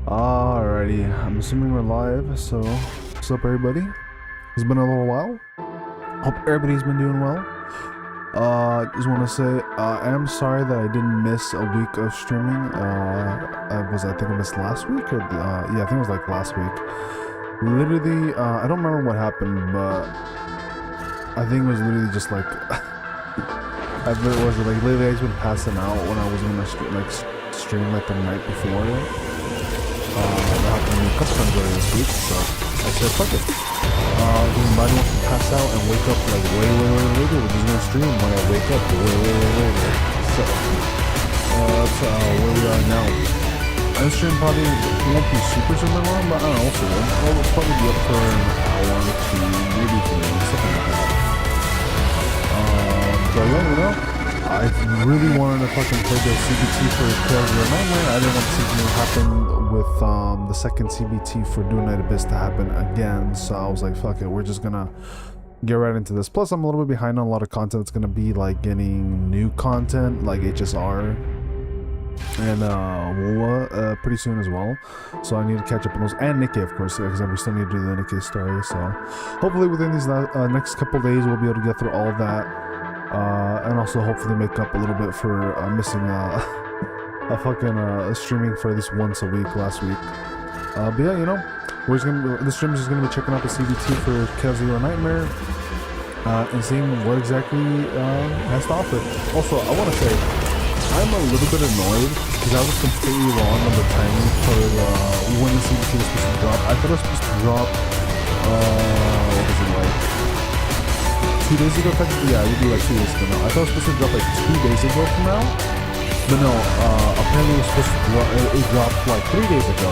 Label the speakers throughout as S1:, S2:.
S1: Alrighty, I'm assuming we're live, so what's up everybody? It's been a little while. Hope everybody's been doing well. Just want to say, I am sorry that I didn't miss a week of streaming. I think I missed last week, or yeah, I think it was like last week. Literally, I don't remember what happened, but I think it was literally just like, literally I just been passing out when I was gonna stream like the night before. That happened to me a couple times already this week, so I said fuck it. Might want to pass out and wake up like way later. We're just gonna stream when I wake up way later. So that's where we are now. This stream probably won't be super long, but I don't know, I'll probably be up for an hour or two, maybe 3, something like that. But yeah, you know, I really wanted to fucking play the CBT for Chaos Nightmare. I didn't want something to happen with the second CBT for Doing Night Abyss to happen again, so I was like, fuck it, we're just gonna get right into this. Plus, I'm a little bit behind on a lot of content. It's gonna be like getting new content, like HSR, and WoA pretty soon as well. So I need to catch up on those, and Nikkei, of course, because we still need to do the Nikkei story. So hopefully within these next couple days, we'll be able to get through all of that. And also hopefully make up a little bit for missing a fucking streaming for at least once a week last week. But yeah, you know, this stream is just gonna be checking out the CBT for Chaos Nightmare and seeing what exactly has to offer. Also, I want to say I'm a little bit annoyed because I was completely wrong on the timing for when the CBT was supposed to drop. I thought it was supposed to drop. What was it like? 2 days ago, technically? Yeah, it would be like 2 days ago now. I thought it was supposed to drop like 2 days ago from now. But no, apparently it was supposed to drop, it dropped like 3 days ago.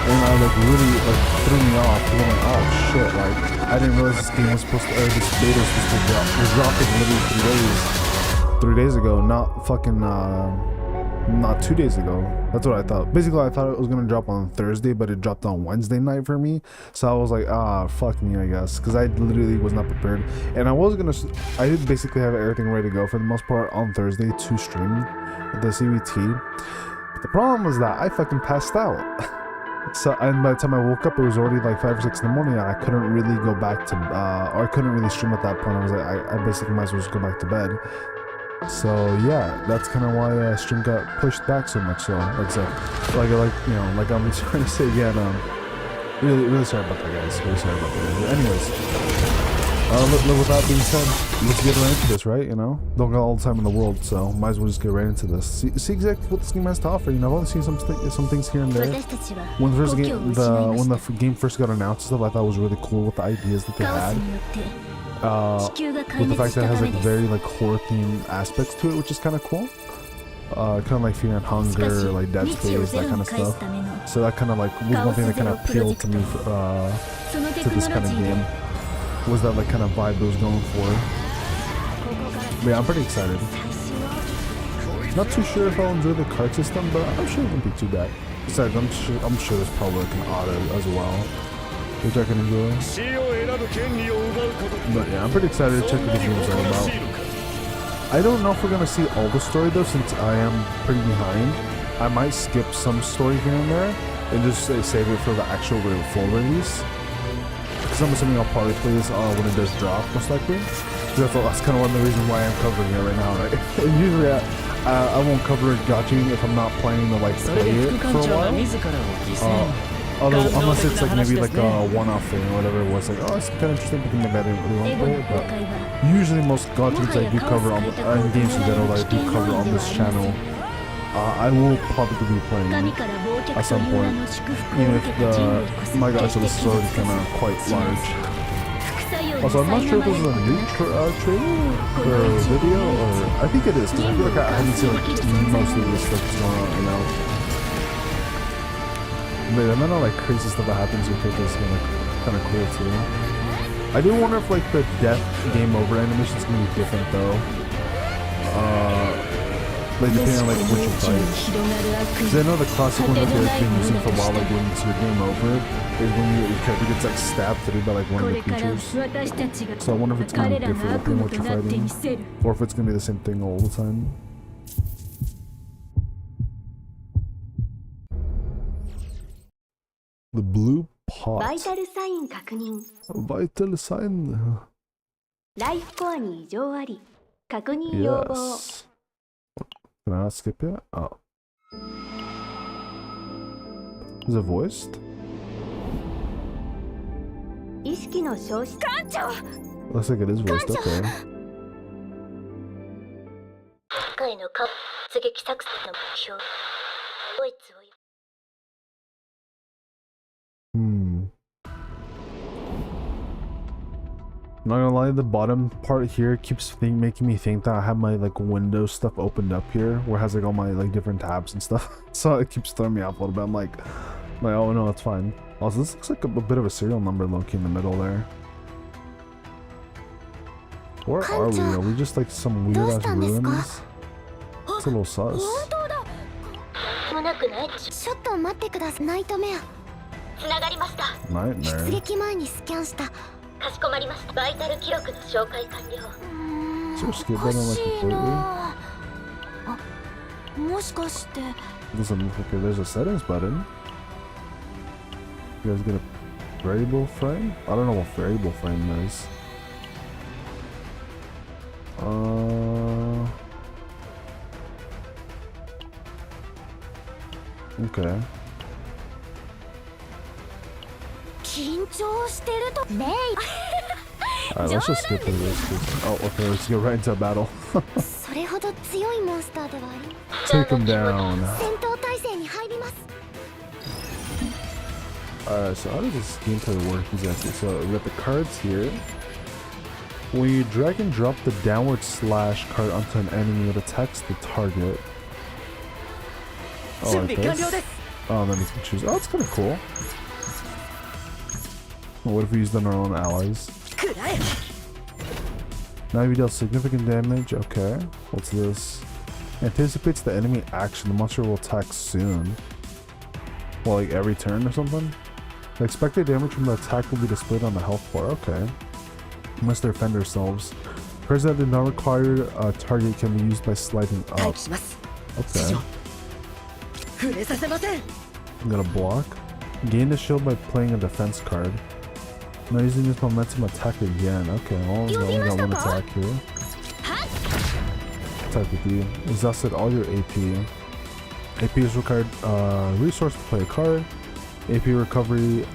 S1: And I like really like threw me off. Because I'm like, oh shit, like I didn't realize this game was supposed to, this beta was supposed to drop. It was dropping literally 3 days ago, not fucking, not 2 days ago. That's what I thought. Basically, I thought it was gonna drop on Thursday, but it dropped on Wednesday night for me. So I was like, fuck me, I guess, because I literally was not prepared. And I did basically have everything ready to go for the most part on Thursday to stream the CBT. But the problem was that I fucking passed out. So, and by the time I woke up, it was already like 5 or 6 in the morning, and I couldn't really go back to, or I couldn't really stream at that point. I was like, I basically might as well just go back to bed. So yeah, that's kind of why stream got pushed back so much. So like I said, like you know, like I'm trying to say again, really sorry about that, guys. Really sorry about that. But anyways, with that being said, let's get right into this, right? You know, don't got all the time in the world, so might as well just get right into this. See exactly what this game has to offer. You know, I've only seen some things here and there. When the game first got announced, stuff I thought was really cool with the ideas that they had. With the fact that it has like very like horror themed aspects to it, which is kind of cool. Kind of like Fear and Hunger, like Dead Space, that kind of stuff. So that kind of like was one thing that kind of appealed to me to this kind of game. Was that like kind of vibe it was going for? But yeah, I'm pretty excited. Not too sure if I'll enjoy the card system, but I'm sure it won't be too bad. Besides, I'm sure there's probably like an auto as well, which I can enjoy. But yeah, I'm pretty excited to check what the game's all about. I don't know if we're gonna see all the story though, since I am pretty behind. I might skip some story here and there and just save it for the actual full release. Because I'm assuming I'll probably play this when it does drop, most likely. That's kind of one of the reasons why I'm covering it right now, right? Usually I won't cover Gacha if I'm not planning to like play it for a while. Unless it's like maybe like a one-off thing or whatever, where it's like, oh, it's kind of interesting, but maybe I didn't really want to play it. But usually most Gachas I do cover on games in general that I do cover on this channel, I will probably be playing at some point, even if my Gacha list is already kind of quite large. Also, I'm not sure if this is a new trailer or video, or I think it is, because I feel like I haven't seen like most of this stuff going on right now. But I know like crazy stuff that happens with it is kind of cool too. I do wonder if like the death game over animation is gonna be different though. Like depending on like which you fight. Because I know the classic one that they've been using for a while, like when it's your game over, is when your character gets like stabbed through by like one of the creatures. So I wonder if it's gonna be different depending on what you're fighting, or if it's gonna be the same thing all the time. The blue pot.
S2: バイタルサイン確認。
S1: Vital sign.
S2: ライフコアに異常あり。確認要望。
S1: Yes. Can I not skip it? Oh. Is it voiced?
S2: 意識の消失。艦長
S1: Looks like it is voiced. Okay.
S2: 海の突撃作戦の目標。ドイツを。
S1: I'm not gonna lie, the bottom part here keeps making me think that I have my like Windows stuff opened up here, where it has like all my like different tabs and stuff. So it keeps throwing me off a little bit. I'm like, oh no, it's fine. Also, this looks like a bit of a serial number low-key in the middle there. Where are we? Are we just like some weird ass ruins? It's a little sus. Nightmare.
S2: かしこまりました。バイタル記録の紹介完了。
S1: So skip button like completely.
S2: もしかして。
S1: Doesn't look like there's a settings button. You guys get a variable frame? I don't know what variable frame is. Okay.
S2: 緊張してるとね。
S1: Alright, let's just skip through this. Oh, okay, let's get right into a battle.
S2: それほど強いモンスターではあり。
S1: Take him down.
S2: 戦闘態勢に入ります。
S1: Alright, so how does this gameplay work exactly? So we got the cards here. When you drag and drop the downward slash card onto an enemy, it attacks the target. Oh, like this? Oh, then you can choose. Oh, that's kind of cool. What if we used on our own allies? Now you deal significant damage. Okay. What's this? Anticipates the enemy action. The monster will attack soon. Well, like every turn or something? The expected damage from the attack will be displayed on the health bar. Okay. Must defend ourselves. Cards that do not require a target can be used by sliding up. Okay. I'm gonna block. Gain the shield by playing a defense card. Now using this momentum attack again. Okay, well, we only got one attack here. Attack with you. Exhausted all your AP. AP is required resource to play a card. AP recovery.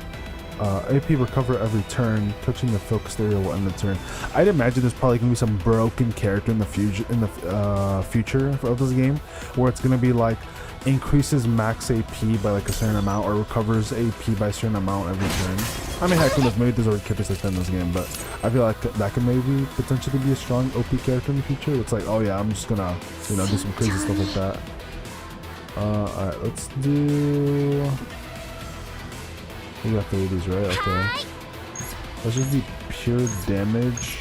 S1: AP recover every turn. Touching the focused area will end the turn. I'd imagine there's probably gonna be some broken character in the future future of this game, where it's gonna be like increases max AP by like a certain amount, or recovers AP by a certain amount every turn. I mean, heck, who knows? Maybe there's already characters like that in this game, but I feel like that could maybe potentially be a strong OP character in the future. It's like, oh yeah, I'm just gonna, you know, do some crazy stuff like that. Alright, let's do. We got 3 of these, right? Okay. Let's just do pure damage.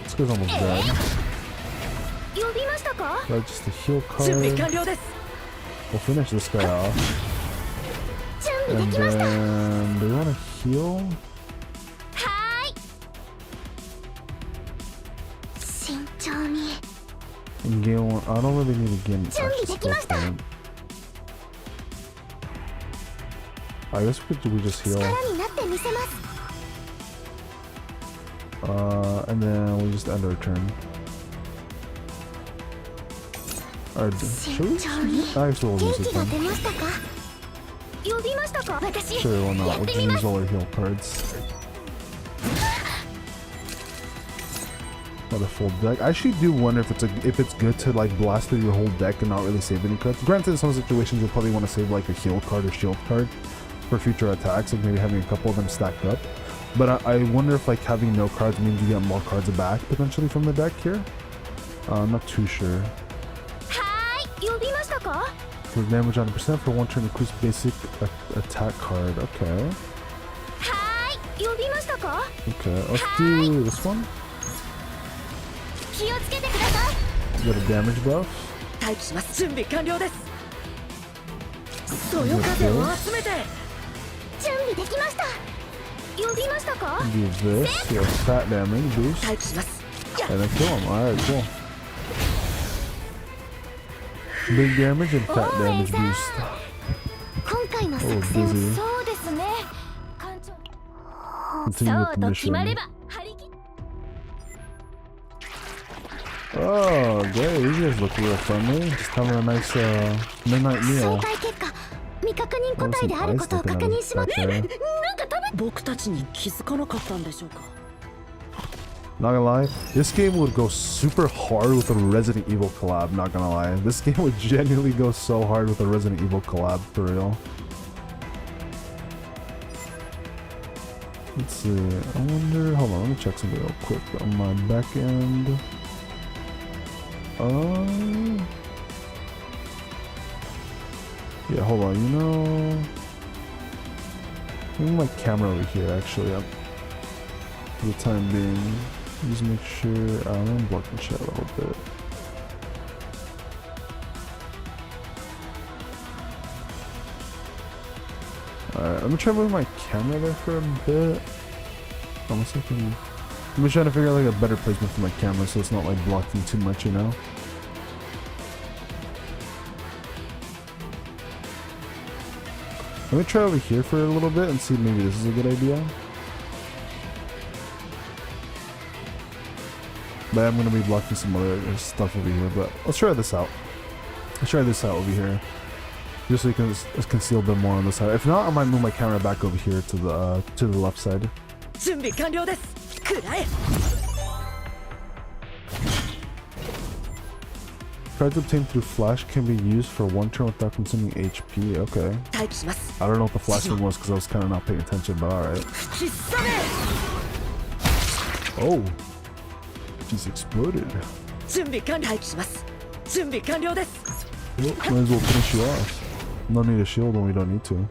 S1: This guy's almost dead. Right, just a heal card. We'll finish this guy off. And then, do we want to heal? And gain one. I don't really need to gain extra skill point. I guess we just heal. And then we just end our turn. Alright, should we? I still will use this one. Sure, why not? We can use all our heal cards. Got a full deck. I actually do wonder if it's good to like blast through your whole deck and not really save any cards. Granted, in some situations you'll probably want to save like a heal card or shield card for future attacks, like maybe having a couple of them stacked up. But I wonder if like having no cards means you get more cards back potentially from the deck here. I'm not too sure. For damage 100% for 1 turn, increase basic attack card. Okay. Okay, let's do this one. Got a damage buff. Do this, yeah, fat damage boost. And then kill him. Alright, cool. Big damage and fat damage boost. Oh, busy. continue with the mission. Oh, great. These guys look real friendly. Just having a nice midnight meal. Oh, some ice sticking out back there. Not gonna lie, this game would go super hard with a Resident Evil collab, not gonna lie. This game would genuinely go so hard with a Resident Evil collab, for real. Let's see, I wonder, hold on, let me check something real quick on my back end. Yeah, hold on, you know, maybe my camera over here, actually, for the time being. Just make sure I'm blocking chat a little bit. Alright, let me try moving my camera there for a bit. Almost like I'm just trying to figure out like a better placement for my camera so it's not like blocking too much, you know? Let me try over here for a little bit and see if maybe this is a good idea. But I'm going to be blocking some other stuff over here, but let's try this out. Let's try this out over here. Just so you can conceal a bit more on this side. If not, I might move my camera back over here to the left side. Try to obtain through flash can be used for one turn without consuming HP. Okay. I don't know what the flash thing was because I was kind of not paying attention, but alright. Oh. She's exploded. Well, might as well finish you off. No need a shield when we don't need to.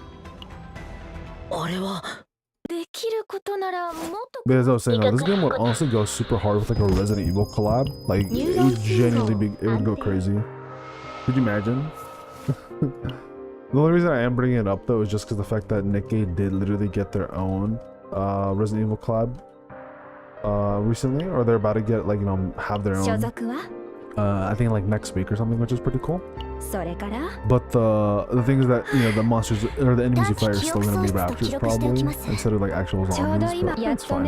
S1: But as I was saying, this game would honestly go super hard with like a Resident Evil collab. Like, it would genuinely be, it would go crazy. Could you imagine? The only reason I am bringing it up though is just because the fact that Nikkei did literally get their own Resident Evil collab recently, or they're about to get, like, you know, have their own I think like next week or something, which is pretty cool. But the thing is that, you know, the monsters or the enemies you fight are still gonna be raptors probably instead of like actual zombies, but that's fine.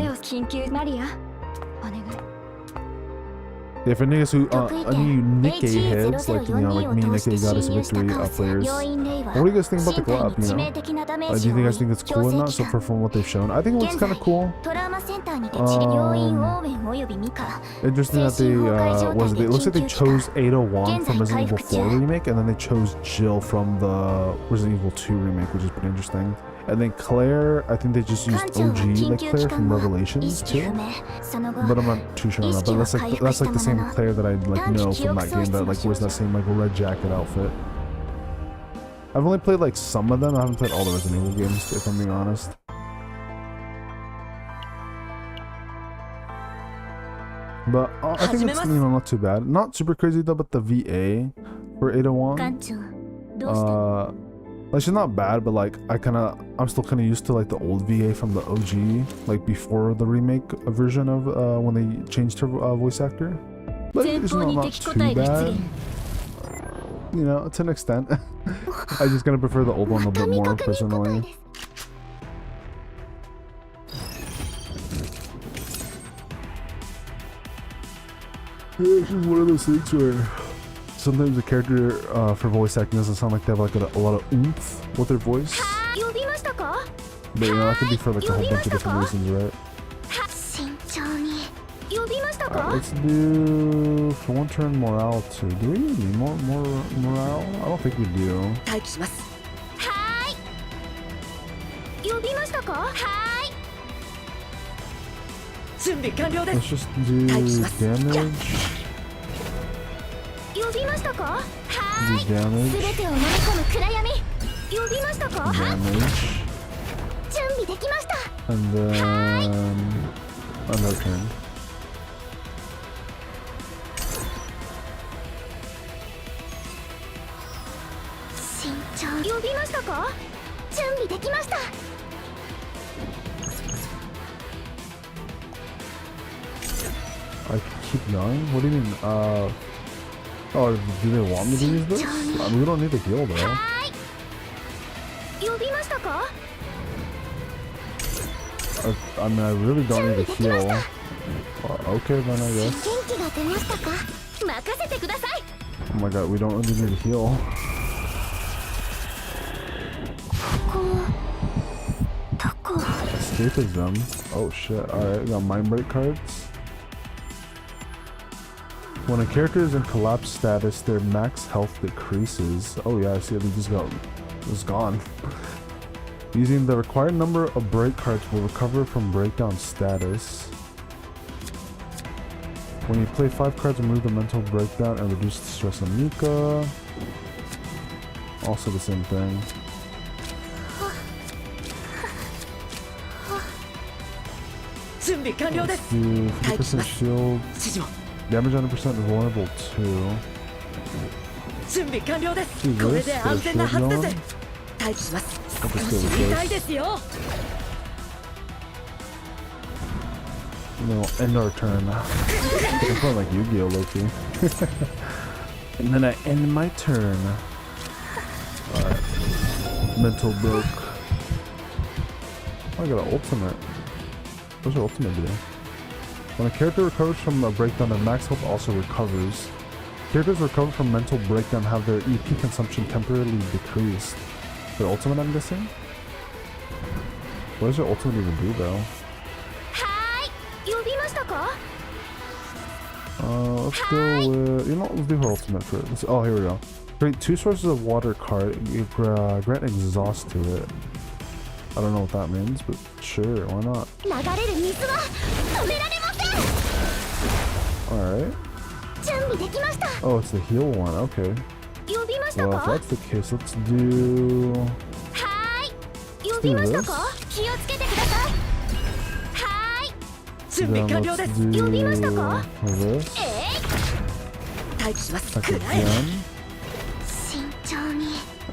S1: Yeah, for niggas who any Nikkei heads, like, you know, like me, Nikkei Goddess Victory players, what do you guys think about the collab, you know? Do you guys think it's cool or not? So from what they've shown, I think it looks kind of cool. Interesting that they, it looks like they chose 801 from Resident Evil 4 remake, and then they chose Jill from the Resident Evil 2 remake, which is pretty interesting. And then Claire, I think they just used OG, like Claire from Revelations too. But I'm not too sure on that. But that's like the same Claire that I like know from that game that like wears that same like red jacket outfit. I've only played like some of them. I haven't played all the Resident Evil games, if I'm being honest. But I think it's, you know, not too bad. Not super crazy though, but the VA for 801. Like, she's not bad, but like I'm still kind of used to like the old VA from the OG, like before the remake version of when they changed her voice actor. But it's not too bad, you know, to an extent. I just kind of prefer the old one a bit more personally. Yeah, it's just one of those things where sometimes the character for voice acting doesn't sound like they have like a lot of oomph with their voice. But you know, that could be for like a whole bunch of different reasons, right? Alright, let's do for one turn morale too. Do we need more morale? I don't think we do. Let's just do damage. Do damage. And then another turn. I keep yelling? What do you mean? Oh, do they want me to use this? I mean, we don't need to heal though. I mean, I really don't need a heal. Okay, then I guess.
S2: 元気が出ましたか。任せてください。
S1: Oh my god, we don't really need a heal.
S2: どこ
S1: Escapism. Oh shit. Alright, got mind break cards. When a character is in collapse status, their max health decreases. Oh yeah, I see it just was gone. Using the required number of break cards will recover from breakdown status. When you play 5 cards, remove the mental breakdown and reduce the stress on Mika. Also the same thing. Let's do 50% shield. Damage 100% vulnerable too. Do this, get a shield going. I'll just go with this. No, end our turn. I'm playing like Yu-Gi-Oh! Loki. And then I end my turn. Alright. Mental broke. Oh, I got an ultimate. What's your ultimate do? When a character recovers from a breakdown, their max health also recovers. Characters recovered from mental breakdown have their EP consumption temporarily decreased. Their ultimate, I'm guessing? What does your ultimate even do though? Let's go with... You know what? Let's do her ultimate first. Oh, here we go. Create 2 sources of water card. You grant exhaust to it. I don't know what that means, but sure, why not? Alright. Oh, it's the heal one, okay. Well, if that's the case, let's do... Let's do this. Then let's do this. Attack again.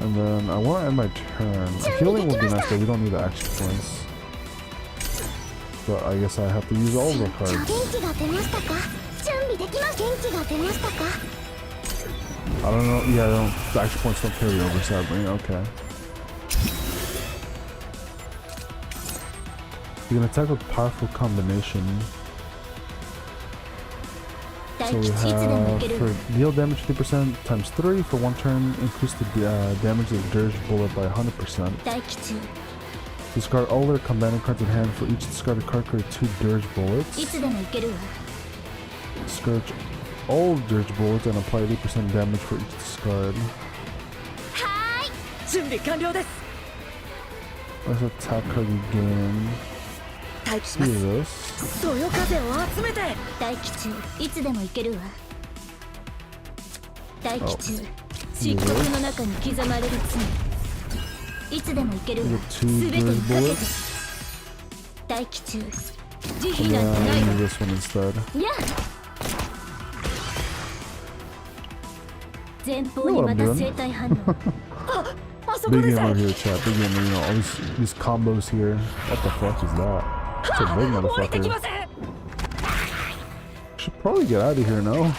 S1: And then I want to end my turn. Healing would be nice, but we don't need the action points. But I guess I have to use all the cards. I don't know. Yeah, the action points don't carry over, sadly. Okay. You can attack with powerful combination. So we have for deal damage 50% times 3 for 1 turn, increase the damage of the dirge bullet by 100%. Discard all their combating cards in hand. For each discarded card, create 2 dirge bullets. Discard all dirge bullets and apply 80% damage for each discard. Let's attack card you gain. Do this. Get 2 dirge bullets. Yeah, I'm gonna do this one instead. You know what I'm doing? Big gamer here, chat. Big gamer, you know, all these combos here. What the fuck is that? It's a big motherfucker. Should probably get out of here now.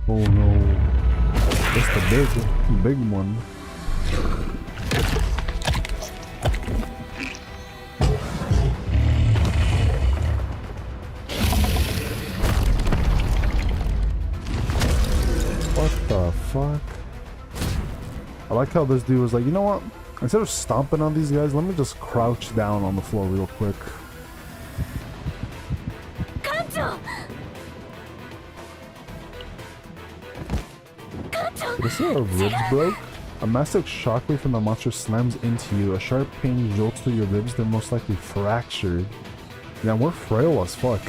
S1: Oh no. That's the big one. What the fuck? I like how this dude was like, you know what? Instead of stomping on these guys, let me just crouch down on the floor real quick. This is our ribs broke. A massive shockwave from the monster slams into you. A sharp pain jolts through your ribs. They're most likely fractured. Yeah, we're frail as fuck.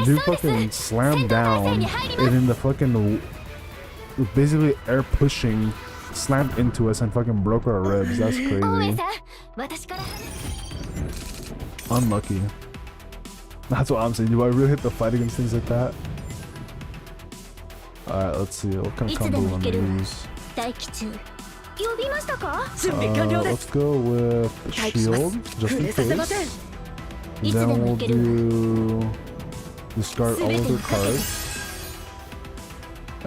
S1: Dude fucking slammed down and then the fucking basically air pushing slammed into us and fucking broke our ribs. That's crazy. Unlucky. That's what I'm saying. Do I really hit the fight against things like that? Alright, let's see. What kind of combo I'm gonna use? Let's go with shield, just in case. Then we'll do discard all of their cards.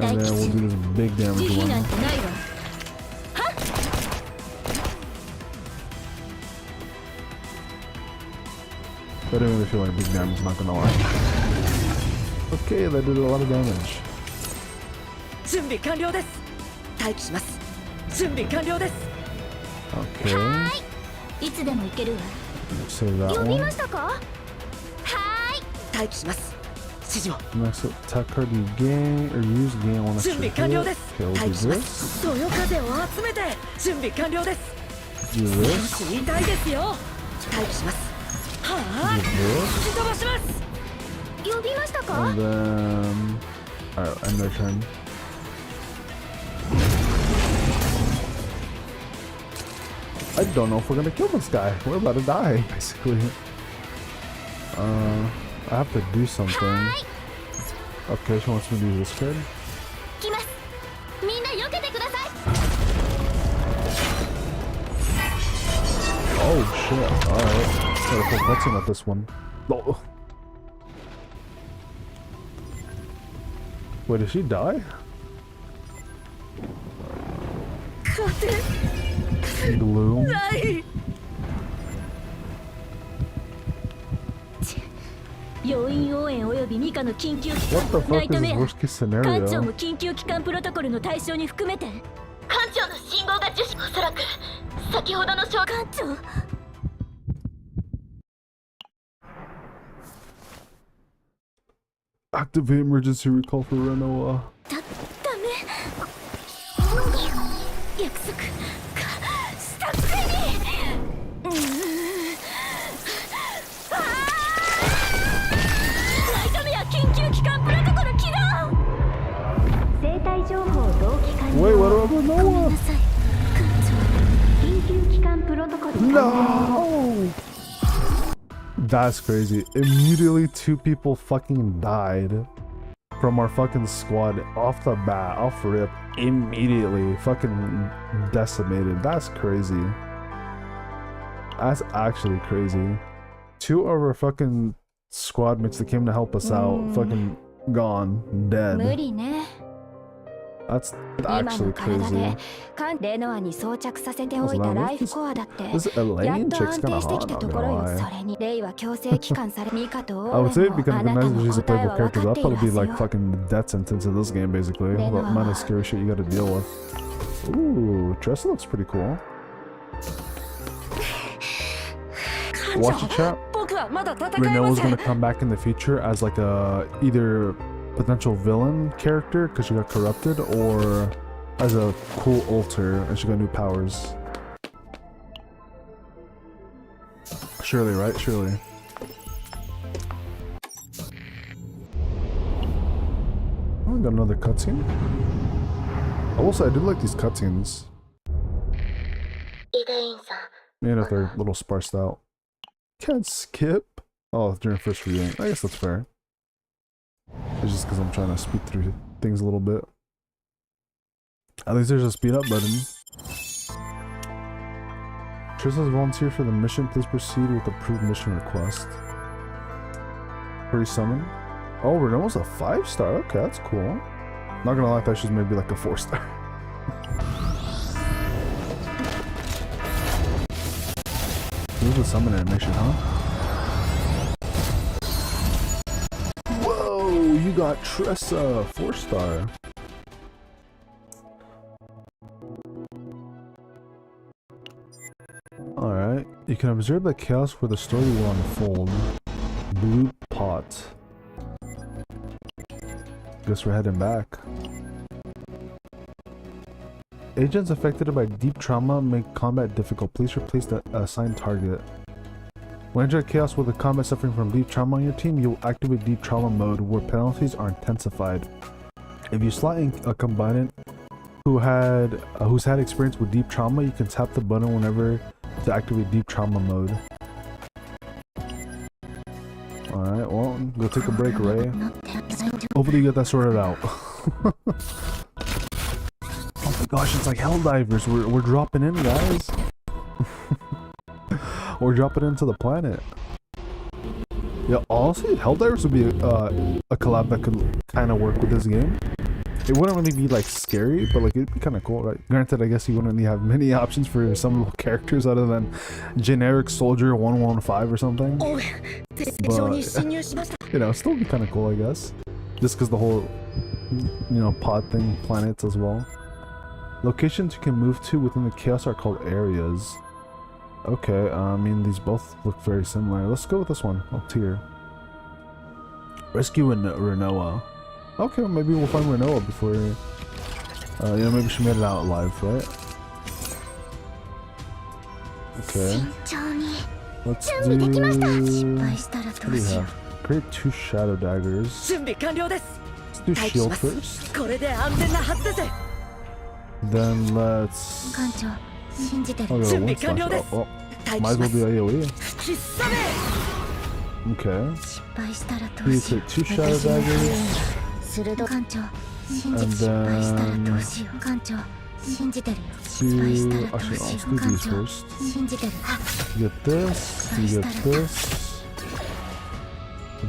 S1: And then we'll do this big damage one. That didn't really feel like big damage, not gonna lie. Okay, that did a lot of damage. Okay. Save that one. Next attack card you gain or use gain one extra hit. Okay, we'll do this. Do this. And then... Alright, end their turn. I don't know if we're gonna kill this guy. We're about to die, basically. I have to do something. Okay, she wants me to do this card. Oh shit, alright. Gotta put cutscene at this one. Oh. Wait, did she die? Gloom. What the fuck is the worst case scenario? Activate emergency recall for Renoa. Wait, what about Renoa? No! That's crazy. Immediately 2 people fucking died from our fucking squad off the bat, off rip, immediately fucking decimated. That's crazy. That's actually crazy. 2 of our fucking squad mates that came to help us out, fucking gone, dead. That's actually crazy. This Elaine chick's kinda hot, not gonna lie. I would say it'd be kind of nice if she's a playable character, but that'd probably be like fucking death sentence in this game, basically. The amount of scary shit you gotta deal with. Ooh, Tressa looks pretty cool. Watch it, chat. Renoa's gonna come back in the future as like a either potential villain character because she got corrupted, or as a cool alter and she got new powers. Surely, right? Surely. Oh, we got another cutscene. Also, I do like these cutscenes. And if they're a little sparsed out. Can't skip. Oh, during first viewing. I guess that's fair. It's just because I'm trying to speed through things a little bit. At least there's a speed up button. Trista's volunteer for the mission. Please proceed with approved mission request. Pre-summon. Oh, Renoa's a 5-star. Okay, that's cool. Not gonna lie, I thought she was maybe like a 4-star. This is the summon animation, huh? Whoa, you got Tressa, 4-star. Alright, you can observe the chaos where the story will unfold. Blue pot. Guess we're heading back. Agents affected by deep trauma make combat difficult. Please replace the assigned target. When enter chaos with a combat suffering from deep trauma on your team, you will activate deep trauma mode where penalties are intensified. If you slot in a combatant who's had experience with deep trauma, you can tap the button whenever to activate deep trauma mode. Alright, well, go take a break, Ray. Hopefully you get that sorted out. Oh my gosh, it's like Helldivers. We're dropping in, guys. We're dropping into the planet. Yeah, honestly, Helldivers would be a collab that could kind of work with this game. It wouldn't really be like scary, but like it'd be kind of cool, right? Granted, I guess you wouldn't really have many options for some little characters other than generic soldier 115 or something. But you know, still be kind of cool, I guess. Just because the whole, you know, pod thing, planets as well. Locations you can move to within the chaos are called areas. Okay, I mean these both look very similar. Let's go with this one up here. Rescue Renoa. Okay, maybe we'll find Renoa before. You know, maybe she made it out alive, right? Okay. Let's do. What do we have? Create 2 shadow daggers. Let's do shield first. Then let's. Oh, yeah, one slash. Oh, might as well do AoE. Okay. You create 2 shadow daggers. And then actually, let's do these first. You get this, you get this.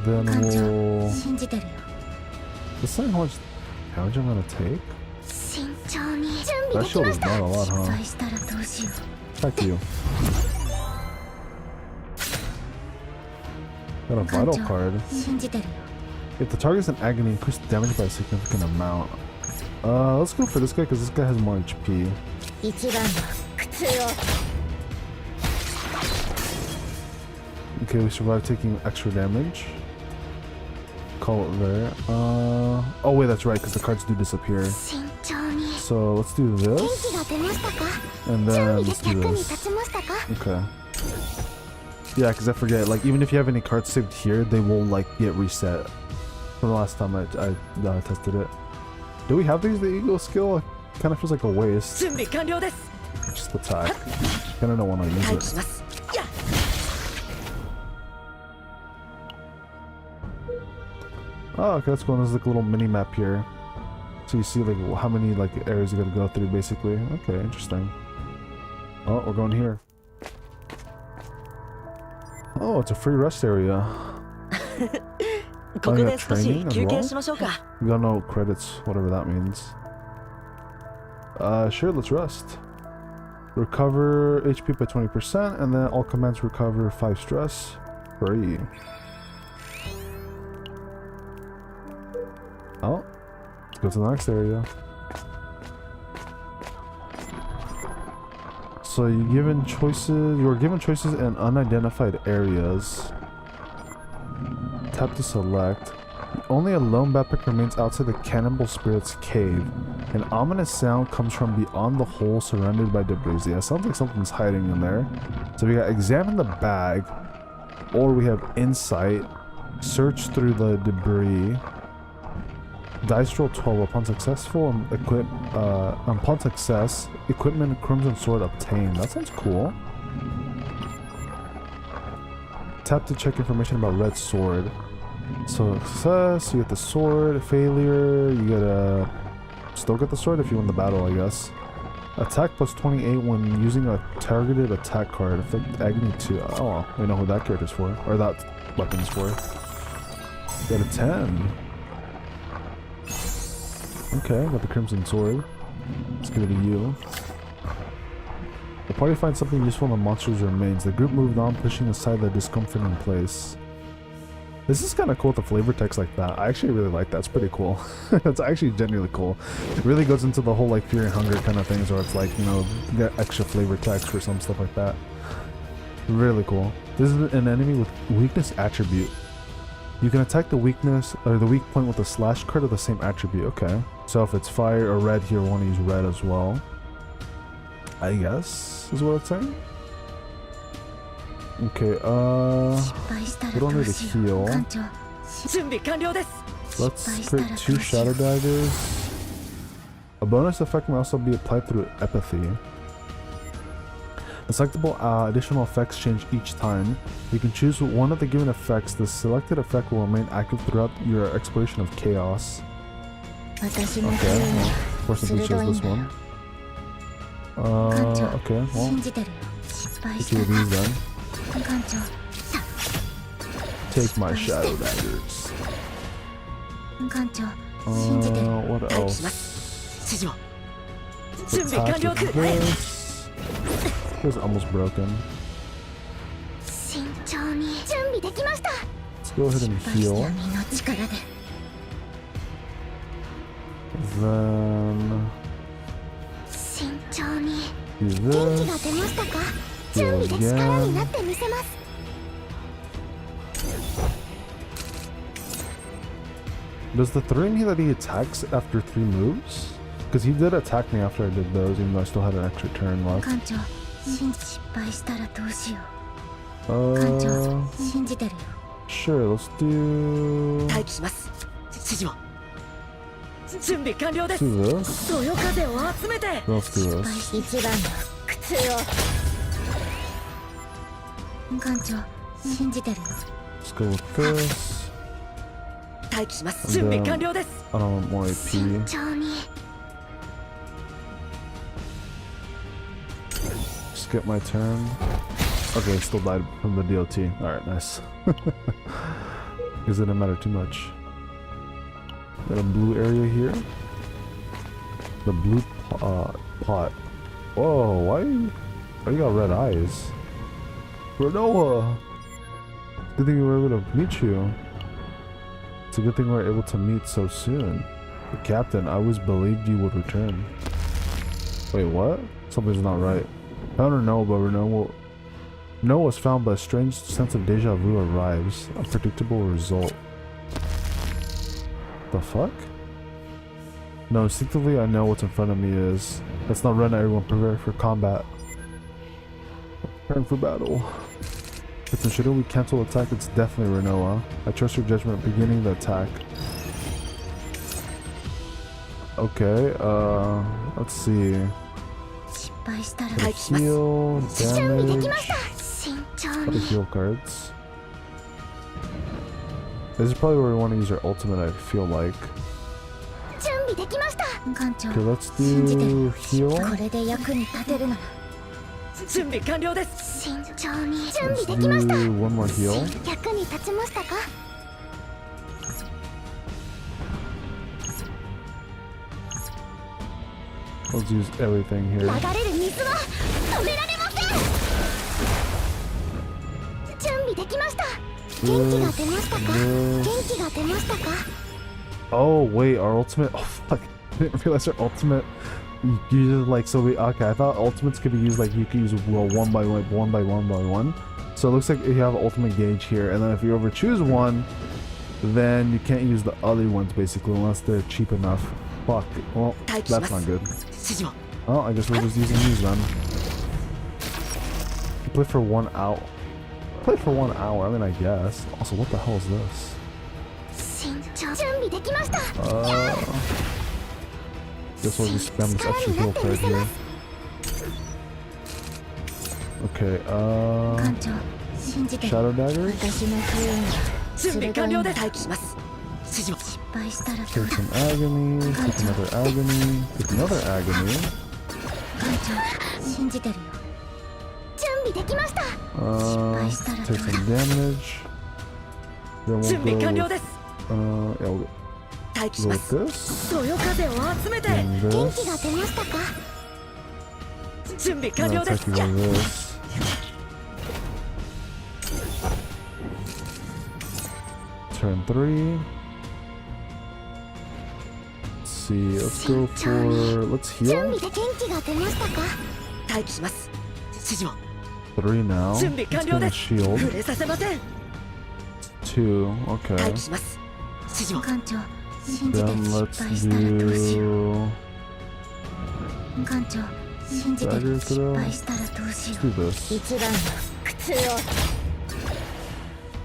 S1: Then we'll. Let's see how much damage I'm gonna take. That shield is not a lot, huh? Back to you. Got a vital card. If the target's in agony, increase damage by a significant amount. Let's go for this guy because this guy has more HP. Okay, we survived taking extra damage. Call it there. Oh wait, that's right, because the cards do disappear. So let's do this. And then let's do this. Okay. Yeah, because I forget, like even if you have any cards saved here, they will like get reset. From the last time I tested it. Do we have these, the ego skill? It kind of feels like a waste. Just attack. Kinda don't want to use it. Oh, okay, that's cool. There's like a little mini map here. So you see like how many like areas you gotta go through basically. Okay, interesting. Oh, we're going here. Oh, it's a free rest area. Oh, you got training as well? We got no credits, whatever that means. Sure, let's rest. Recover HP by 20%, and then all commands recover 5 stress. Free. Oh, let's go to the next area. So you were given choices in unidentified areas. Tap to select. Only a lone backpack remains outside the cannibal spirit's cave. An ominous sound comes from beyond the hole surrounded by debris. Yeah, sounds like something's hiding in there. So we got examine the bag, or we have insight, search through the debris, dice roll 12 upon successful upon success, equipment crimson sword obtained. That sounds cool. Tap to check information about red sword. So success, you get the sword. Failure, you get still get the sword if you win the battle, I guess. Attack plus 28 when using a targeted attack card. Affect agony 2. Oh, we know who that character's for, or that weapon's for. Got a 10. Okay, got the crimson sword. Let's give it to you. The party finds something useful in the monster's remains. The group moved on, pushing aside the discomfort in place. This is kind of cool with the flavor text like that. I actually really like that. It's pretty cool. It's actually genuinely cool. It really goes into the whole like fear and hunger kind of things where it's like, you know, get extra flavor text for some stuff like that. Really cool. This is an enemy with weakness attribute. You can attack the weakness or the weak point with a slash card of the same attribute. Okay. So if it's fire or red here, we want to use red as well, I guess is what it's saying. Okay, we don't need to heal. Let's create 2 shadow daggers. A bonus effect may also be applied through apathy. The selectable additional effects change each time. You can choose one of the given effects. The selected effect will remain active throughout your exploration of chaos. Okay, well, of course we chose this one. Okay, well, let's do these then. Take my shadow daggers. What
S3: 待機しま
S1: else?
S3: す。指示を。準備
S1: Attack
S3: 完了
S1: with
S3: く。
S1: this. This is almost broken.
S2: 慎重に準備できました。
S1: Let's go ahead and heal.
S2: 闇の力で
S1: Then
S2: 慎重に
S1: do
S2: 元気が
S1: this.
S2: 出ましたか。準備で力になってみせます。
S1: Does the 3 mean that he attacks after 3 moves? Because he did attack me after I did those, even though I still had an extra turn left.
S2: 艦長、失敗したらどうしよう。艦長、信じてるよ。
S1: Sure, let's do
S3: 待機します。指示を。準備完了です。
S1: do this.
S3: そよ風を集めて。
S1: Let's do this.
S2: 一番の苦痛を。艦長、信じてるよ。
S1: Let's go with this.
S3: 待機します。準備完了です。
S1: I don't want more
S2: 慎
S1: AP.
S2: 重に
S1: Skip my turn. Okay, still died from the DOT. Alright, nice. Because it didn't matter too much. Got a blue area here. The blue pot. Whoa, why you got red eyes? Renoa! Good thing we were able to meet you. It's a good thing we were able to meet so soon. But Captain, I always believed you would return. Wait, what? Something's not right. Found Renoa, but Renoa was found, but a strange sense of deja vu arrives. A predictable result. The fuck? No, instinctively I know what's in front of me is. Let's not run, everyone. Prepare for combat. Preparing for battle. If shouldn't we cancel attack? It's definitely Renoa. I trust your judgment. Beginning the attack. Okay, let's see.
S2: 失敗したら
S1: Heal,
S2: 準備でき
S1: damage.
S2: ました。慎重
S1: How to
S2: に
S1: heal cards. This is probably where we want to use our ultimate, I feel like.
S2: 準備できました。艦長、
S1: Okay, let's
S2: 信じて
S1: do
S2: る。
S1: heal.
S2: これで役に立てるなら
S3: 準備完了です。
S2: 慎重に準備
S1: Let's
S2: できました。
S1: do one more heal.
S2: 役に立ちましたか。
S1: Let's use everything
S2: 流
S1: here.
S2: れる水は止められません。準備できました。元気が出ましたか。元気が出ましたか。
S1: Oh wait, our ultimate. Oh fuck! I didn't realize our ultimate uses like so. Okay, I thought ultimates could be used like you could use one by one. So it looks like you have an ultimate gauge here, and then if you ever choose one, then you can't use the other ones basically unless they're cheap enough. Fuck. Well, that's not good.
S3: 指示を。
S1: Oh, I guess we're just using these then. Play for 1 hour. Play for 1 hour. I mean, I guess. Also, what the hell is this?
S2: 慎重。準備できました。
S1: Guess we'll just spam this extra heal card here. Okay,
S2: 艦長、信じてる。
S1: Shadow Dagger?
S2: 私の不運が
S3: 準備完了で待機します。指示を。
S2: 失敗したらどう
S1: Take
S2: だ。
S1: some agony, take another agony, take another agony.
S2: 艦長、信じてるよ。準備できました。
S1: Take some damage. Then
S3: 準備
S1: we'll
S3: 完
S1: go
S3: 了
S1: with,
S3: です。
S1: yeah,
S3: 待機
S1: we'll
S3: し
S1: go
S3: ま
S1: with
S3: す。
S1: this.
S3: そよ風を集めて。
S1: And
S2: 元
S1: this.
S2: 気が出ましたか。
S3: 準備
S1: And
S3: 完
S1: then
S3: 了で
S1: attack
S3: す。
S1: you with this. Turn 3. Let's see, let's go for, let's
S2: 準
S1: heal.
S2: 備で元気が出ましたか。
S3: 待機します。指示を。
S1: 3 now.
S3: 準備
S1: Let's
S3: 完
S1: go
S3: 了
S1: with
S3: です。
S1: shield.
S3: 触れさせません。
S1: 2, okay.
S3: 待機します。指示を。
S2: 艦長、信じて
S1: Then
S2: 失
S1: let's
S2: 敗したらどうしよ
S1: do,
S2: う。艦長、信じて
S1: Dagger
S2: 失
S1: throw.
S2: 敗したらどうしよ
S1: let's do
S2: う。
S1: this.
S2: 一番の苦痛を。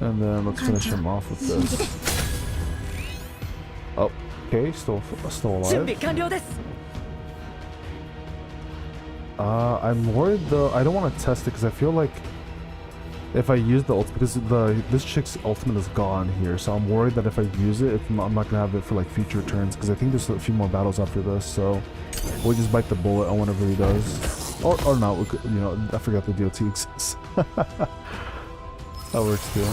S1: And then let's finish him off with
S2: 信じて
S1: this. Oh, okay, still
S3: 準
S1: alive.
S3: 備完了です。
S1: I'm worried though. I don't want to test it because I feel like if I use the ultimate, because this chick's ultimate is gone here, so I'm worried that if I use it, I'm not gonna have it for like future turns because I think there's a few more battles after this. So we'll just bite the bullet on whatever he does, or not. We could, you know, I forgot the DOT exists. That works too.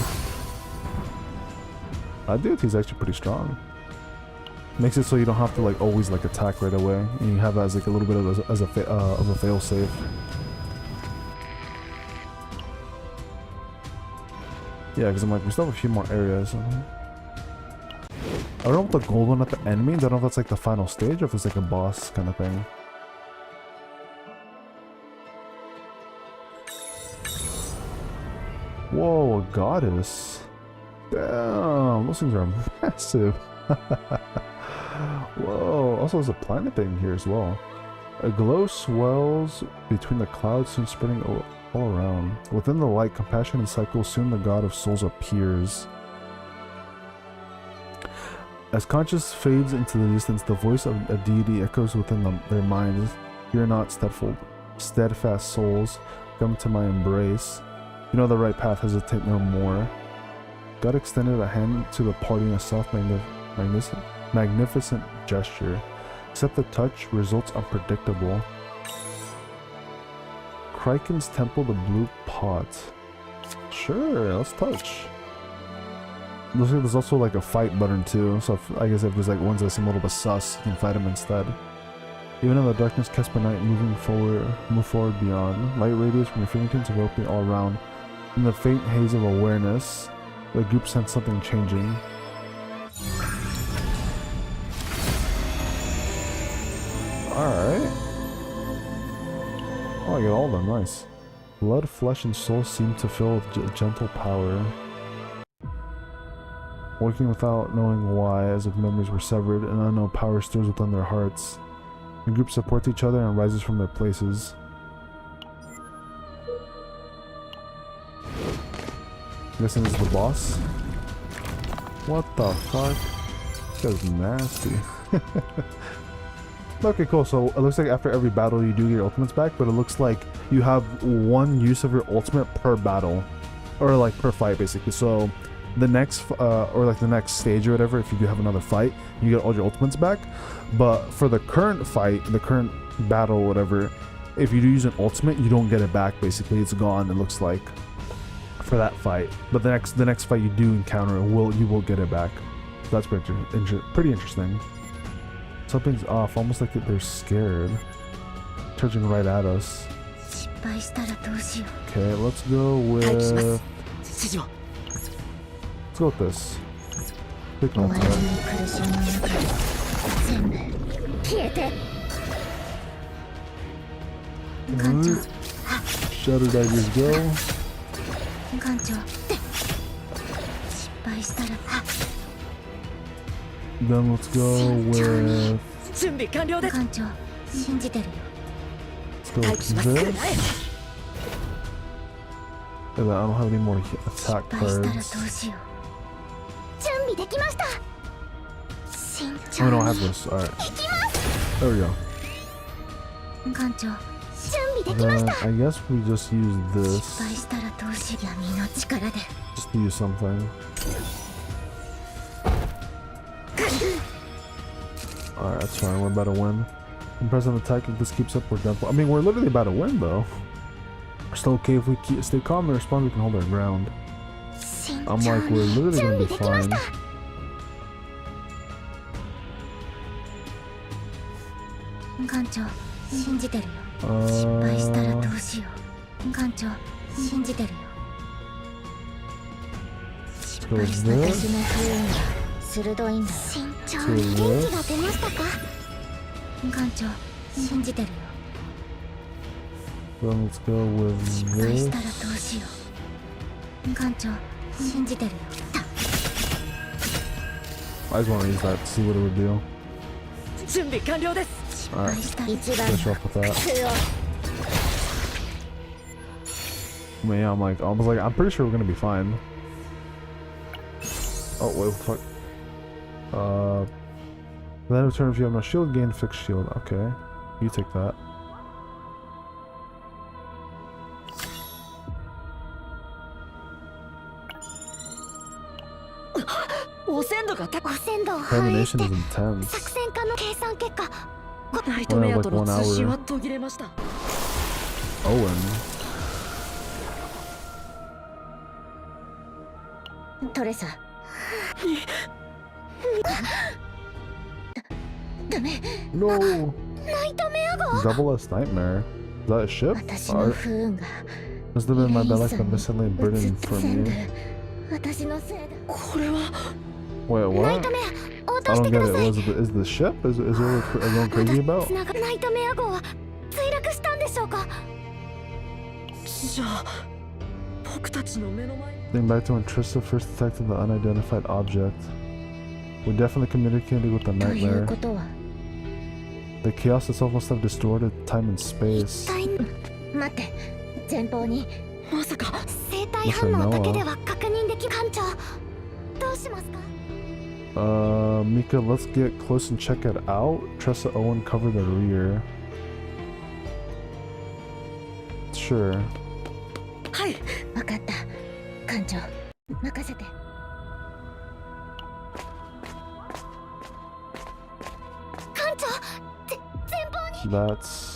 S1: DOT is actually pretty strong. Makes it so you don't have to like always like attack right away, and you have it as like a little bit of a fail safe. Yeah, because I'm like, we still have a few more areas. I don't know what the gold one at the end means. I don't know if that's like the final stage or if it's like a boss kind of thing. Whoa, a goddess. Damn, those things are massive. Whoa, also there's a planet thing here as well. A glow swells between the clouds, soon spreading all around. Within the light, compassion and cycle, soon the god of souls appears. As conscience fades into the distance, the voice of a deity echoes within their minds. Fear not, steadfast souls, come to my embrace. You know the right path, hesitate no more. God extended a hand to the party in a soft, magnificent gesture. Except the touch, results unpredictable. Kraken's temple, the blue pot. Sure, let's touch. Looks like there's also like a fight button too, so I guess if there's like ones that seem a little bit sus, you can fight them instead. Even in the darkness cast by night, move forward beyond. Light radiates from your fingertips enveloping all around. In the faint haze of awareness, the group sensed something changing. Alright. Oh, I got all of them, nice. Blood, flesh, and soul seem to fill with gentle power. Working without knowing why, as if memories were severed, an unknown power stirs within their hearts. The group supports each other and rises from their places. I'm guessing this is the boss. What the fuck? This guy's nasty. Okay, cool. So it looks like after every battle you do get your ultimates back, but it looks like you have one use of your ultimate per battle, or like per fight, basically. So the next, or like the next stage or whatever, if you do have another fight, you get all your ultimates back. But for the current fight, the current battle, whatever, if you do use an ultimate, you don't get it back. Basically, it's gone. It looks like for that fight. But the next fight you do encounter, you will get it back. So that's pretty interesting. Something's off, almost like they're scared. Charging right at us. Okay, let's go with... Let's go with this. Pick my time. Shadow Divers go. Then let's go with... Let's go with this. And then I don't have any more attack cards. Oh, we don't have this. Alright. There we go. Then I guess we just use this. Just to use something. Alright, that's fine. We're about to win. Impressive attack. If this keeps up, we're done. I mean, we're literally about to win, though. We're still okay if we stay calm and respond. We can hold our ground. I'm like, we're literally gonna be fine. Let's go with this. Then let's go with this. I just want to use that to see what it would do. Alright, finish off with that. I mean, yeah, I'm pretty sure we're gonna be fine. Oh, wait, what the fuck? Then return if you have no shield, gain fixed shield. Okay, you take that. Termination is intense. Only have like 1 hour. Owen. No!
S2: ナイトメア号
S1: Double S Nightmare. Is that a ship?
S2: 私の
S1: Or
S2: 不運が
S1: must have been my bad like a
S2: レイ
S1: miscellaneous
S2: さんに
S1: burden
S2: 移っ
S1: for
S2: 全部
S1: me.
S2: 私のせいだ
S3: これは
S1: Wait,
S2: ナイ
S1: what?
S2: トメア応
S1: I
S2: 答し
S1: don't
S2: てく
S1: get
S2: だ
S1: it.
S2: さい
S1: Is the ship? Is it everyone
S2: ま
S1: crazy
S2: だ
S1: about?
S2: 繋がナイトメア号は墜落したんでしょうか
S3: じゃあ僕たちの目の前
S1: Think back to when Trista first detected the unidentified object. We definitely communicated with the
S2: という
S1: nightmare.
S2: ことは
S1: The chaos itself must have distorted time and space.
S2: 待って前方に
S3: まさか
S2: 生体反応だけでは確認でき艦長どうしますか
S1: Mika, let's get close and check it out. Tressa Owen cover the rear. Sure.
S3: はい。
S2: 分かった艦長任せて艦長前方に
S1: That's...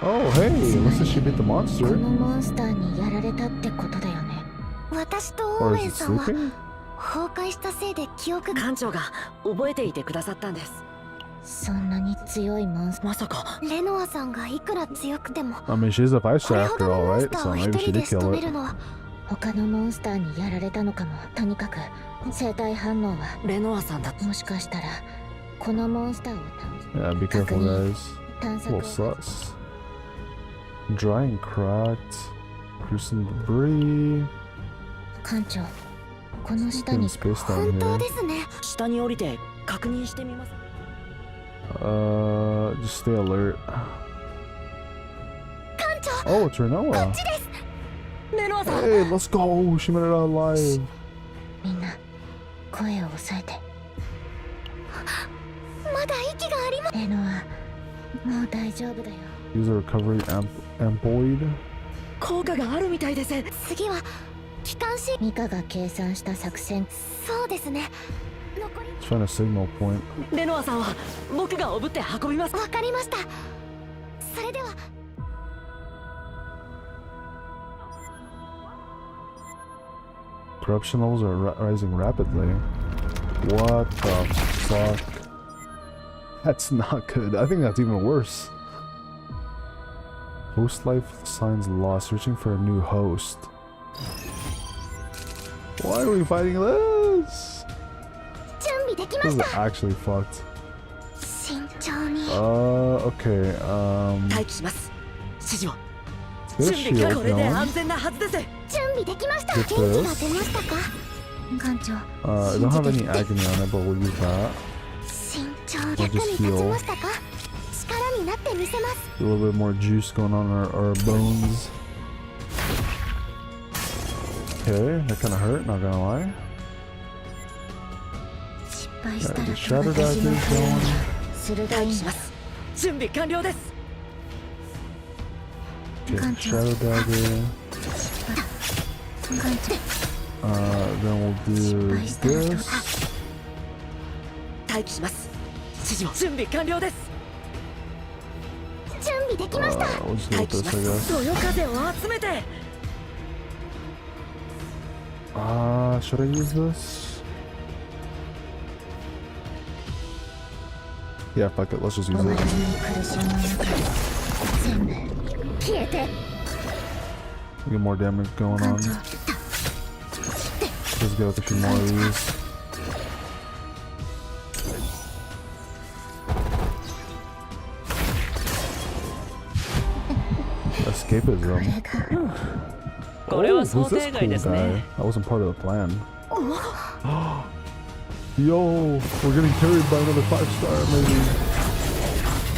S1: Oh, hey! Looks like she beat the
S2: こ
S1: monster.
S2: のモンスターにやられたってことだよね私とオ
S1: Or
S2: ーウェ
S1: is
S2: ン
S1: it
S2: さんは
S1: sleeping?
S2: 崩壊したせいで記憶が
S3: 艦長が覚えていてくださったんです。
S2: そんなに強いモンスタ
S3: まさか
S2: ーレノアさんがいくら強くても
S1: I mean, she's a
S2: こ
S1: five
S2: れ
S1: star
S2: ほ
S1: after
S2: どの
S1: all,
S2: モンス
S1: right?
S2: ター
S1: So
S2: を一
S1: maybe she
S2: 人で
S1: did
S2: 仕
S1: kill
S2: 留め
S1: it.
S2: るのは他のモンスターにやられたのかもとにかく生体反応は
S3: レノアさんだ。
S2: もしかしたらこのモンスターを
S1: Yeah, be careful, guys.
S2: 探
S1: A
S2: 索
S1: little
S2: を
S1: sus. Dry and cracked. Gruesome debris.
S2: 艦長この下
S1: Getting
S2: に
S1: space down
S2: 本当
S1: here.
S2: ですね
S3: 下に降りて確認してみます。
S1: Just stay alert.
S2: 艦長
S1: Oh, it's
S2: こ
S1: Renoa.
S2: っちです
S3: レノアさん。
S1: Hey, let's go! She made it out alive.
S2: みんな声を抑えてまだ息がありますレノアもう大丈夫だよ
S1: Use a recovery ampoid.
S3: 効果があるみたいです。
S2: 次は機関士ミカが計算した作戦そうですね残り
S1: Let's find a signal point.
S3: レノアさんは僕がおぶって運びます。
S2: わかりましたそれでは
S1: Corruption levels are rising rapidly. What the fuck? That's not good. I think that's even worse. Host life signs lost. Searching for a new host. Why are we fighting this?
S2: 準備できま
S1: This
S2: し
S1: is
S2: た
S1: actually fucked.
S2: 慎重に
S1: Okay,
S3: 待機します。指示を。
S1: get
S3: 準
S1: a
S3: 備が
S1: shield
S3: これで
S1: going.
S3: 安全なはずです。
S2: 準備できました元
S1: Get
S2: 気が
S1: this.
S2: 出ましたか艦長
S1: I don't have any agony on it, but we'll use that.
S2: 慎重役に立ちましたか力になってみせます
S1: A little bit more juice going on our bones. Okay, that kind of hurt, not gonna lie.
S2: 失敗したら
S1: Alright, the shadow
S2: 私の
S1: dagger
S2: 方
S1: going.
S2: 鋭い
S3: 待
S2: んだ
S3: 機します。準備完了です。
S1: Okay,
S2: Gotcha.
S1: shadow dagger.
S2: 艦長
S1: Then we'll do this.
S3: 待機します。指示を。準備完了です。
S2: 準備できました
S1: We'll just go
S3: 待
S1: with
S3: 機し
S1: this,
S3: ま
S1: I
S3: す。
S1: guess.
S3: そよ風を集めて。
S1: Should I use this? Yeah, fuck it. Let's just
S2: 終
S1: use
S2: わ
S1: it.
S2: りに苦しみの中全部消えて
S1: Get more damage going
S2: 艦
S1: on.
S2: 長
S1: Let's get with a few more of these. Escapism.
S3: これは
S1: Oh,
S3: 想
S1: who's this
S3: 定外
S1: cool
S3: です
S1: guy?
S3: ね。
S1: That wasn't part of the plan. Yo, we're getting carried by another 5-star, maybe.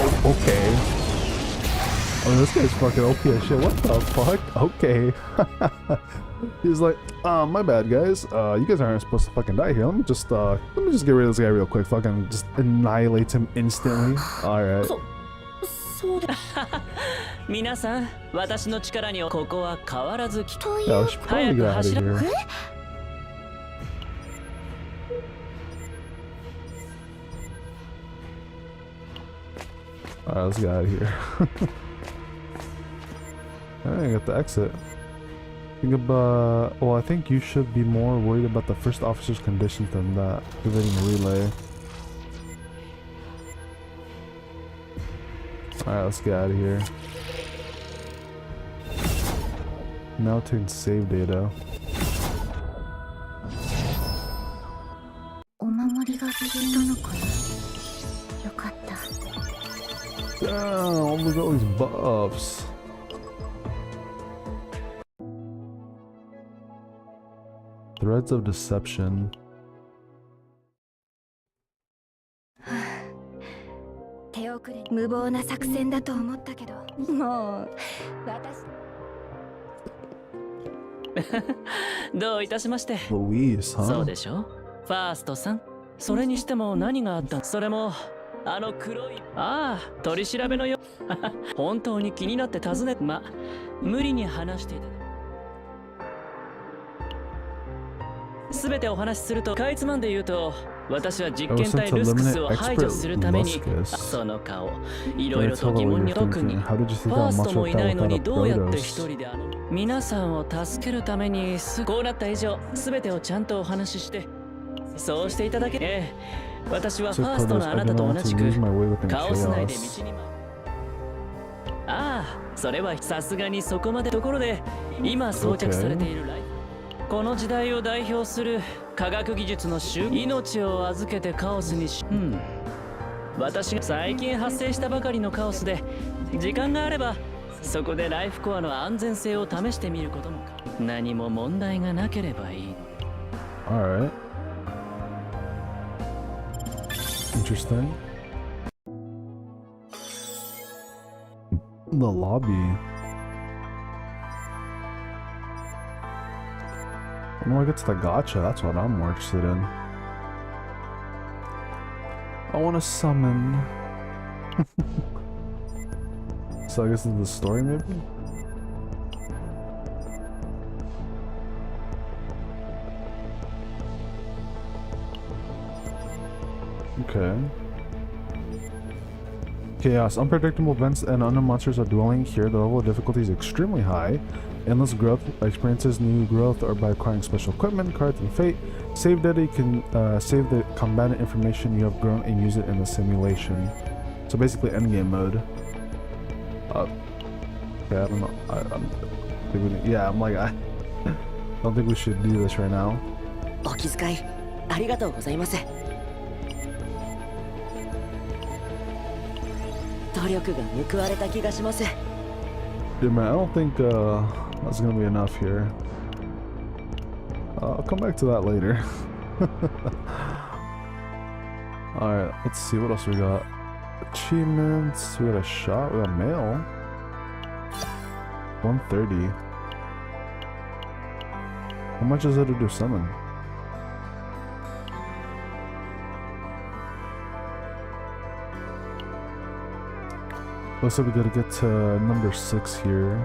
S1: Oh, okay. Oh, this guy's fucking OP as shit. What the fuck? Okay. He's like, my bad, guys. You guys aren't supposed to fucking die here. Let me just get rid of this guy real quick. Fucking just annihilate him instantly. All right.
S3: そうだ。皆さん、私の力にここは変わらずき。
S2: とい
S1: Yeah,
S2: う
S1: we should probably get out of here. Alright, let's get out of here. I got the exit. Think about... Well, I think you should be more worried about the first officer's conditions than that. Activating relay. Alright, let's get out of here. Now take save data.
S2: お守りが効いたのかな。よかった。
S1: Damn, look at all these buffs. Threads of deception.
S2: 手遅れ無謀な作戦だと思ったけど、もう私。
S3: どういたしまして。
S1: Louise, huh?
S3: そうでしょ、ファーストさん。それにしても何があった。それもあの黒い、ああ、取り調べのよ。本当に気になって尋ね、ま、無理に話していた。すべてお話しすると、かいつまんで言うと、私は実験体ルスクスを排除するために、その顔、いろいろと疑問に、特にファーストもいないのにどうやって一人で皆さんを助けるために、こうなった以上、すべてをちゃんとお話しして、そうしていただけ。ええ、私はファーストのあなたと同じくカオス内で道に。ああ、それはさすがにそこまで。ところで今装着されているライフ、この時代を代表する科学技術の命を預けてカオスにし、私が最近発生したばかりのカオスで、時間があればそこでライフコアの安全性を試してみることも。何も問題がなければいい。
S1: Alright. Interesting. The lobby. When do I get to the gacha? That's what I'm more interested in. I want to summon. So I guess this is the story, maybe? Okay. Chaos. Unpredictable events and unknown monsters are dwelling here. The level of difficulty is extremely high. Endless growth experiences new growth or by acquiring special equipment, cards, and fate. Save data. You can save the combatant information you have grown and use it in the simulation. So basically endgame mode. Okay, I don't know. I'm like, I don't think we should do this right now.
S4: お気遣いありがとうございます。努力が報われた気がします。
S1: Yeah, man, I don't think that's gonna be enough here. I'll come back to that later. Alright, let's see what else we got. Achievements, we got a shot, we got mail. 130. How much is it to do summon? Looks like we gotta get to number 6 here.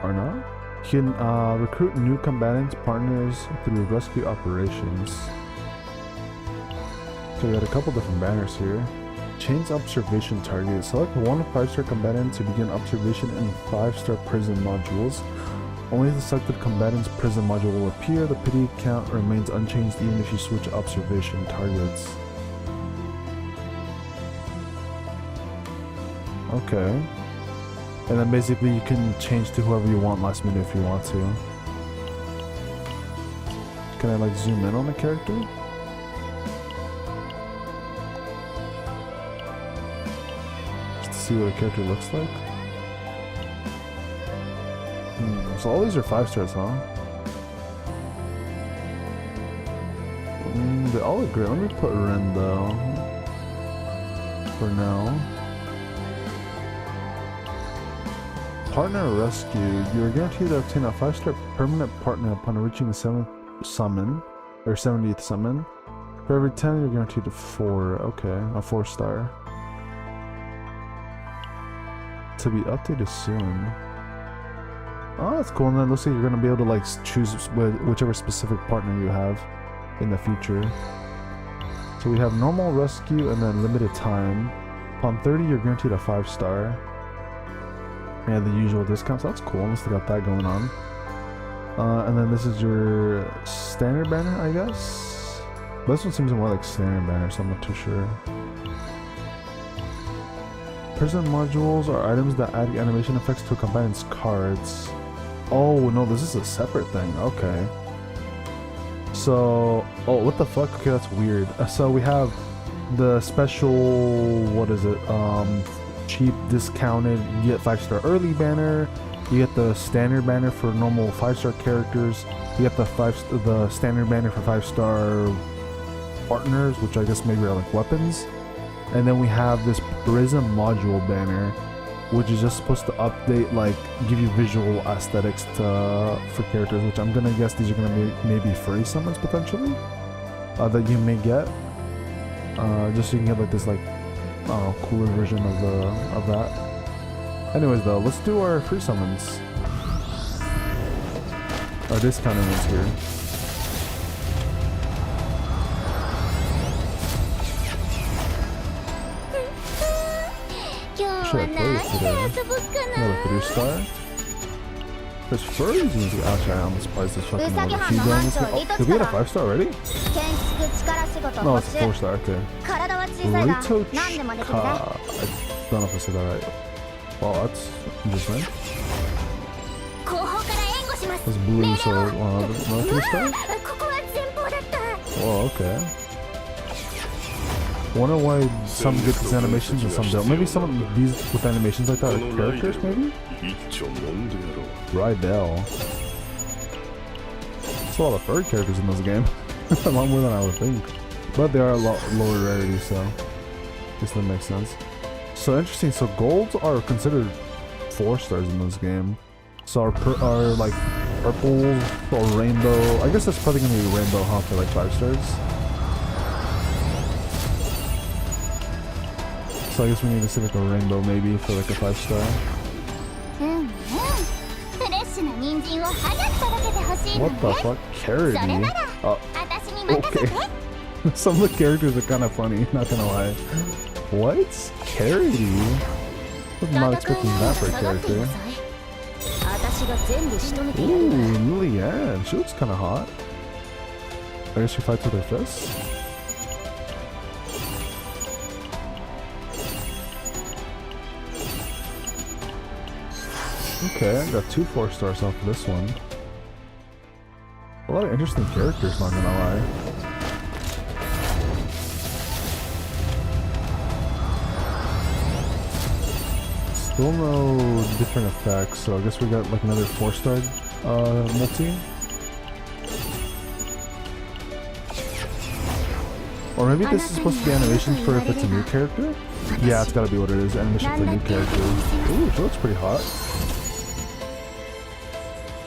S1: Or not? You can recruit new combatants partners through rescue operations. So we got a couple different banners here. Change observation target. Select one 5-star combatant to begin observation in 5-star prison modules. Only the selected combatant's prison module will appear. The pity count remains unchanged even if you switch observation targets. Okay. And then basically you can change to whoever you want last minute if you want to. Can I like zoom in on the character? Just to see what a character looks like. So all these are 5 stars, huh? They all look great. Let me put Ren though. For now. Partner rescue. You are guaranteed to obtain a 5-star permanent partner upon reaching the 7th summon, or 70th summon. For every 10, you're guaranteed a 4. Okay, a 4-star. To be updated soon. Oh, that's cool. And then it looks like you're gonna be able to like choose whichever specific partner you have in the future. So we have normal, rescue, and then limited time. Upon 30, you're guaranteed a 5-star. Yeah, the usual discounts. That's cool. At least they got that going on. And then this is your standard banner, I guess. But this one seems more like standard banner, so I'm not too sure. Prison modules are items that add animation effects to a combatant's cards. Oh no, this is a separate thing. Okay. So, oh, what the fuck? Okay, that's weird. So we have the special, what is it? Cheap discounted, you get 5-star early banner. You get the standard banner for normal 5-star characters. You get the standard banner for 5-star partners, which I guess maybe are like weapons. And then we have this prison module banner, which is just supposed to update, like give you visual aesthetics for characters, which I'm gonna guess these are gonna be maybe free summons potentially that you may get, just so you can get like this like cooler version of that. Anyways though, let's do our free summons. Our discounted ones here. Should I play it today? Another 3-star? There's furries in this. Actually, I almost priced this fucking one. Oh, did we get a 5-star already? No, it's a 4-star. Okay. Rito Chika. I don't know if I said that right. Wow, that's interesting. This blue, so another 3-star? Oh, okay. I wonder why some get these animations and some don't. Maybe some of these with animations like that are characters, maybe? Rydell. There's a lot of furry characters in this game. A lot more than I would think. But they are a lot lower rarity, so I guess that makes sense. So interesting, so golds are considered 4-stars in this game. So our like purple or rainbow, I guess that's probably gonna be rainbow, huh, for like 5-stars. So I guess we need to see like a rainbow maybe for like a 5-star. What the fuck? Carrot? Oh, okay. Some of the characters are kind of funny, not gonna lie. What? Carrot? I'm not expecting that for a character. Ooh, Lilianne. She looks kind of hot. I guess she fights with her fists. Okay, I got 2 4-stars off of this one. A lot of interesting characters, not gonna lie. Still no different effects, so I guess we got like another 4-star multi. Or maybe this is supposed to be animation for if it's a new character? Yeah, it's gotta be what it is, animation for a new character. Ooh, she looks pretty hot.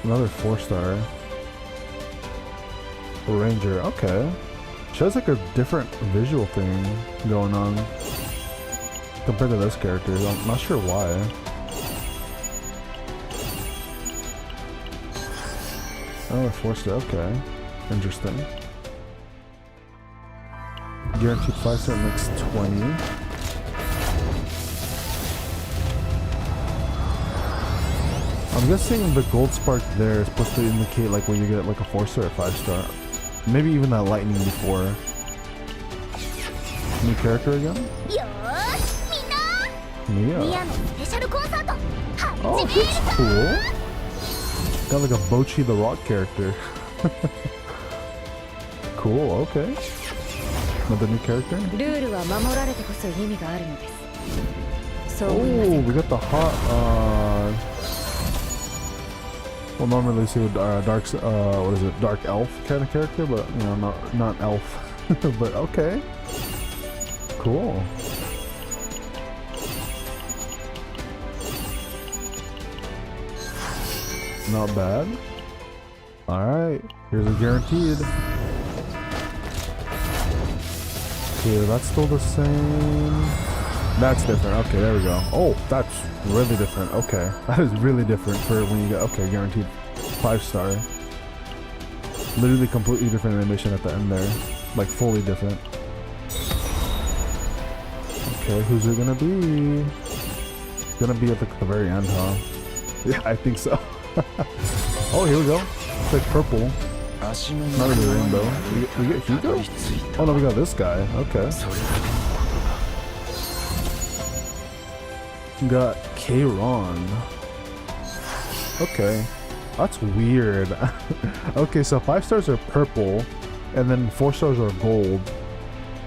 S1: Another 4-star. Ranger, okay. She has like a different visual thing going on compared to this character. I'm not sure why. Another 4-star, okay. Interesting. Guaranteed 5-star makes 20. I'm guessing the gold spark there is supposed to indicate like when you get like a 4-star or 5-star. Maybe even that lightning before. New character again? Mia. Oh, that's cool. Got like a Bochi the Rock character. Cool, okay. Another new character? Oh, we got the hot, well, normally we see dark, what is it, dark elf kind of character, but you know, not elf. But okay, cool. Not bad. All right, here's a guaranteed. Okay, that's still the same. That's different. Okay, there we go. Oh, that's really different. Okay, that is really different for when you get, okay, guaranteed 5-star. Literally completely different animation at the end there. Like fully different. Okay, who's it gonna be? Gonna be at the very end, huh? Yeah, I think so. Oh, here we go. It's like purple. Not really rainbow. We get Hugo? Oh no, we got this guy. Okay. got K-Ron. Okay. That's weird. Okay, so 5 stars are purple, and then 4 stars are gold.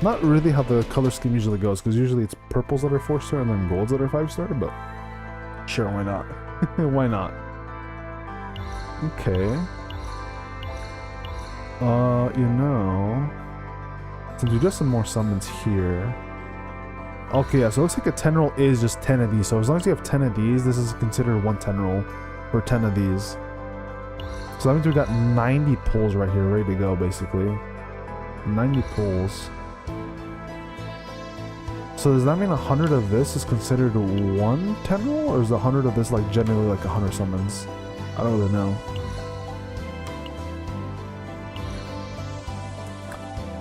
S1: Not really how the color scheme usually goes, because usually it's purples that are 4 star and then golds that are 5 star, but sure, why not? Why not? Okay. You know, since we do some more summons here. Okay, yeah, so it looks like a 10 roll is just 10 of these. So as long as you have 10 of these, this is considered one 10 roll for 10 of these. So that means we got 90 pulls right here, ready to go, basically. 90 pulls. So does that mean 100 of this is considered one 10 roll, or is 100 of this like generally like 100 summons? I don't really know.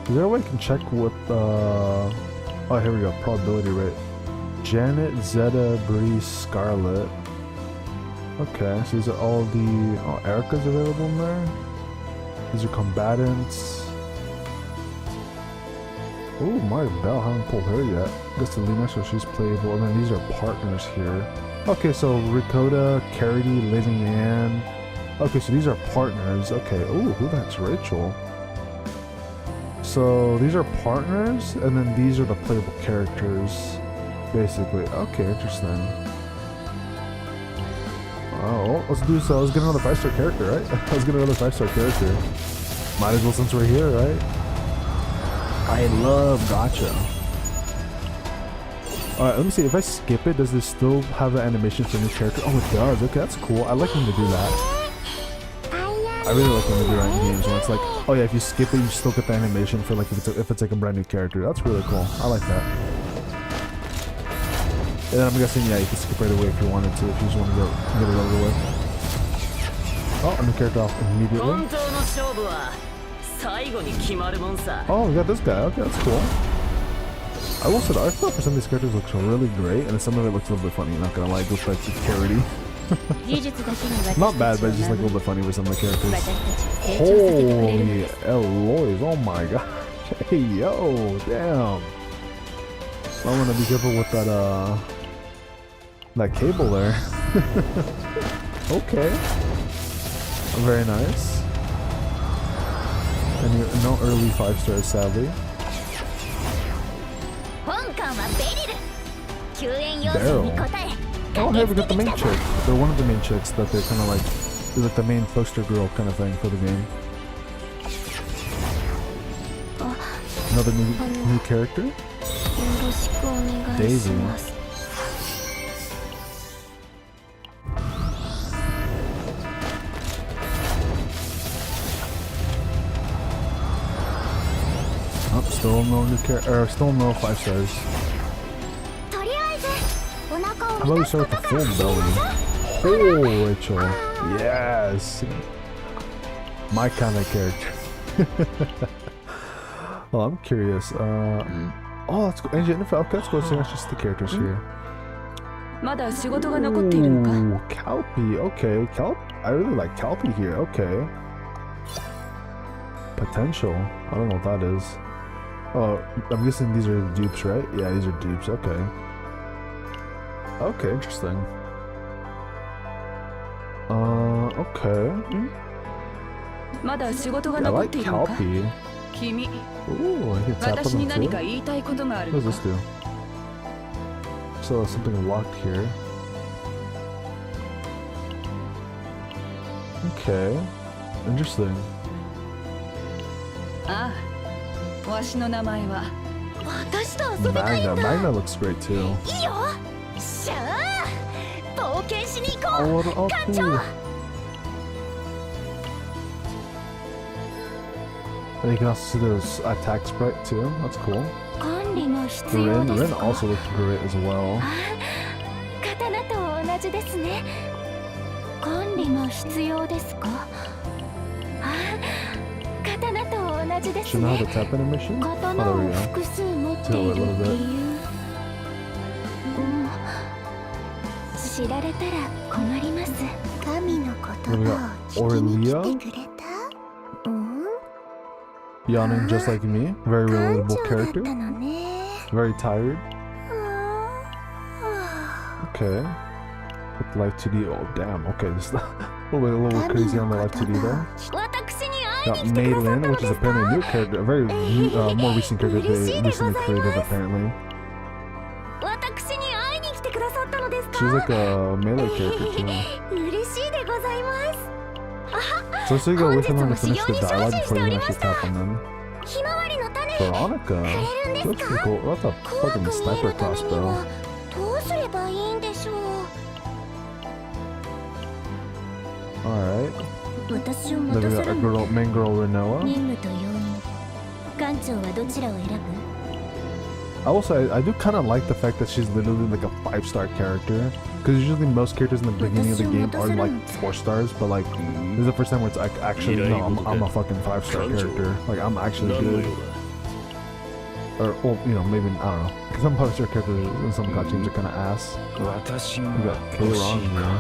S1: Is there a way I can check with oh, here we go, probability rate. Janet, Zeta, Bree, Scarlet. Okay, so these are all the... Oh, Erica's available in there. These are combatants. Oh, Maribel, haven't pulled her yet. Gastelina, so she's playable. And then these are partners here. Okay, so Ricotta, Carity, Living Ann. Okay, so these are partners. Okay, oh, who the heck's Rachel? So these are partners, and then these are the playable characters, basically. Okay, interesting. Oh, let's do so. Let's get another 5-star character, right? Let's get another 5-star character. Might as well since we're here, right? I love Gacha. Alright, let me see. If I skip it, does this still have the animation for new character? Oh, it does. Okay, that's cool. I like when they do that. I really like when they do that in games when it's like, oh yeah, if you skip it, you still get the animation for like if it's like a brand new character. That's really cool. I like that. And then I'm guessing, yeah, you can skip right away if you wanted to, if you just want to get it over with. Oh, a new character off immediately. Oh, we got this guy. Okay, that's cool. I will say the art style for some of these characters looks really great, and then some of it looks a little bit funny. Not gonna lie, it goes like the Carity. Not bad, but just like a little bit funny with some of the characters. Holy Eloise, oh my god. Hey yo, damn. I wanna be careful with that cable there. Okay. Very nice. And no early 5 stars, sadly. Daryl. Oh, hey, we got the main chick. They're one of the main chicks that they're kind of like, they're like the main poster girl kind of thing for the game. Another new character? Daisy. Oh, still no new character, still no 5 stars. How about we start with the full belly? Oh, Rachel. Yes. My kind of character. Well, I'm curious. Oh, let's go. Okay, let's go see just the characters here. Ooh, Calpy. Okay, I really like Calpy here. Okay. Potential. I don't know what that is. Oh, I'm guessing these are dupes, right? Yeah, these are dupes. Okay. Okay, interesting. Okay. I like Calpy. Ooh, I can tap on them too. What does this do? So something locked here. Okay. Interesting. Magna looks great too. Oh, cool. And you can also see those attack sprite too. That's cool. Rin also looks great as well. Should know how to tap animation? Oh, there we go. Do it a little bit. Then we got Aurelia. Yawning just like me. Very relatable character. Very tired. Okay. With live 2D. Oh damn. Okay, this is a little bit crazy on the live 2D there. Got Maylin, which is apparently a new character, a very new, more recent character they recently created apparently. She's like a melee character too. So you gotta wait for them to finish the dialogue before you can actually tap on them. Veronica? That's pretty cool. That's a fucking sniper crossbow. Alright. Then we got our girl, main girl Renoa. I will say, I do kind of like the fact that she's literally like a 5-star character. Because usually most characters in the beginning of the game are like 4 stars, but like, this is the first time where it's like, actually, no, I'm a fucking 5-star character. Like, I'm actually good. Or, well, you know, maybe, I don't know. Because some 5-star characters in some gacha games are kind of ass. We got K-Ron here.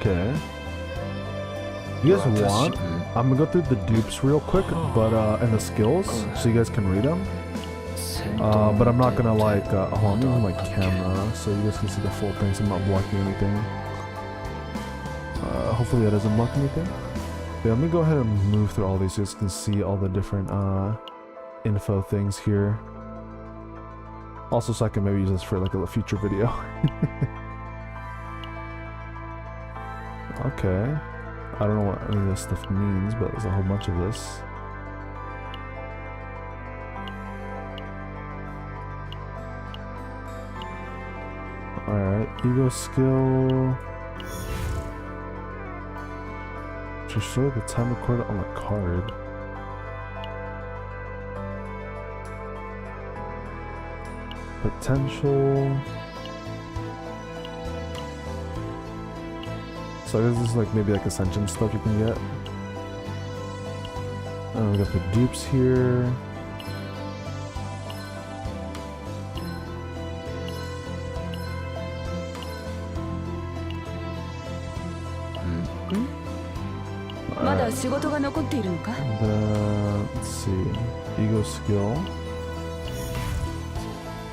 S1: Okay. If you guys want, I'm gonna go through the dupes real quick, but and the skills, so you guys can read them. But I'm not gonna like, hold on, I'm using my camera, so you guys can see the full thing, so I'm not blocking anything. Hopefully that doesn't block anything. Yeah, let me go ahead and move through all these so you guys can see all the different info things here. Also, so I can maybe use this for like a future video. Okay. I don't know what any of this stuff means, but there's a whole bunch of this. Alright, ego skill. To show the time recorded on the card. Potential. So I guess this is like maybe like ascension stuff you can get. We got the dupes here. Let's see. Ego skill.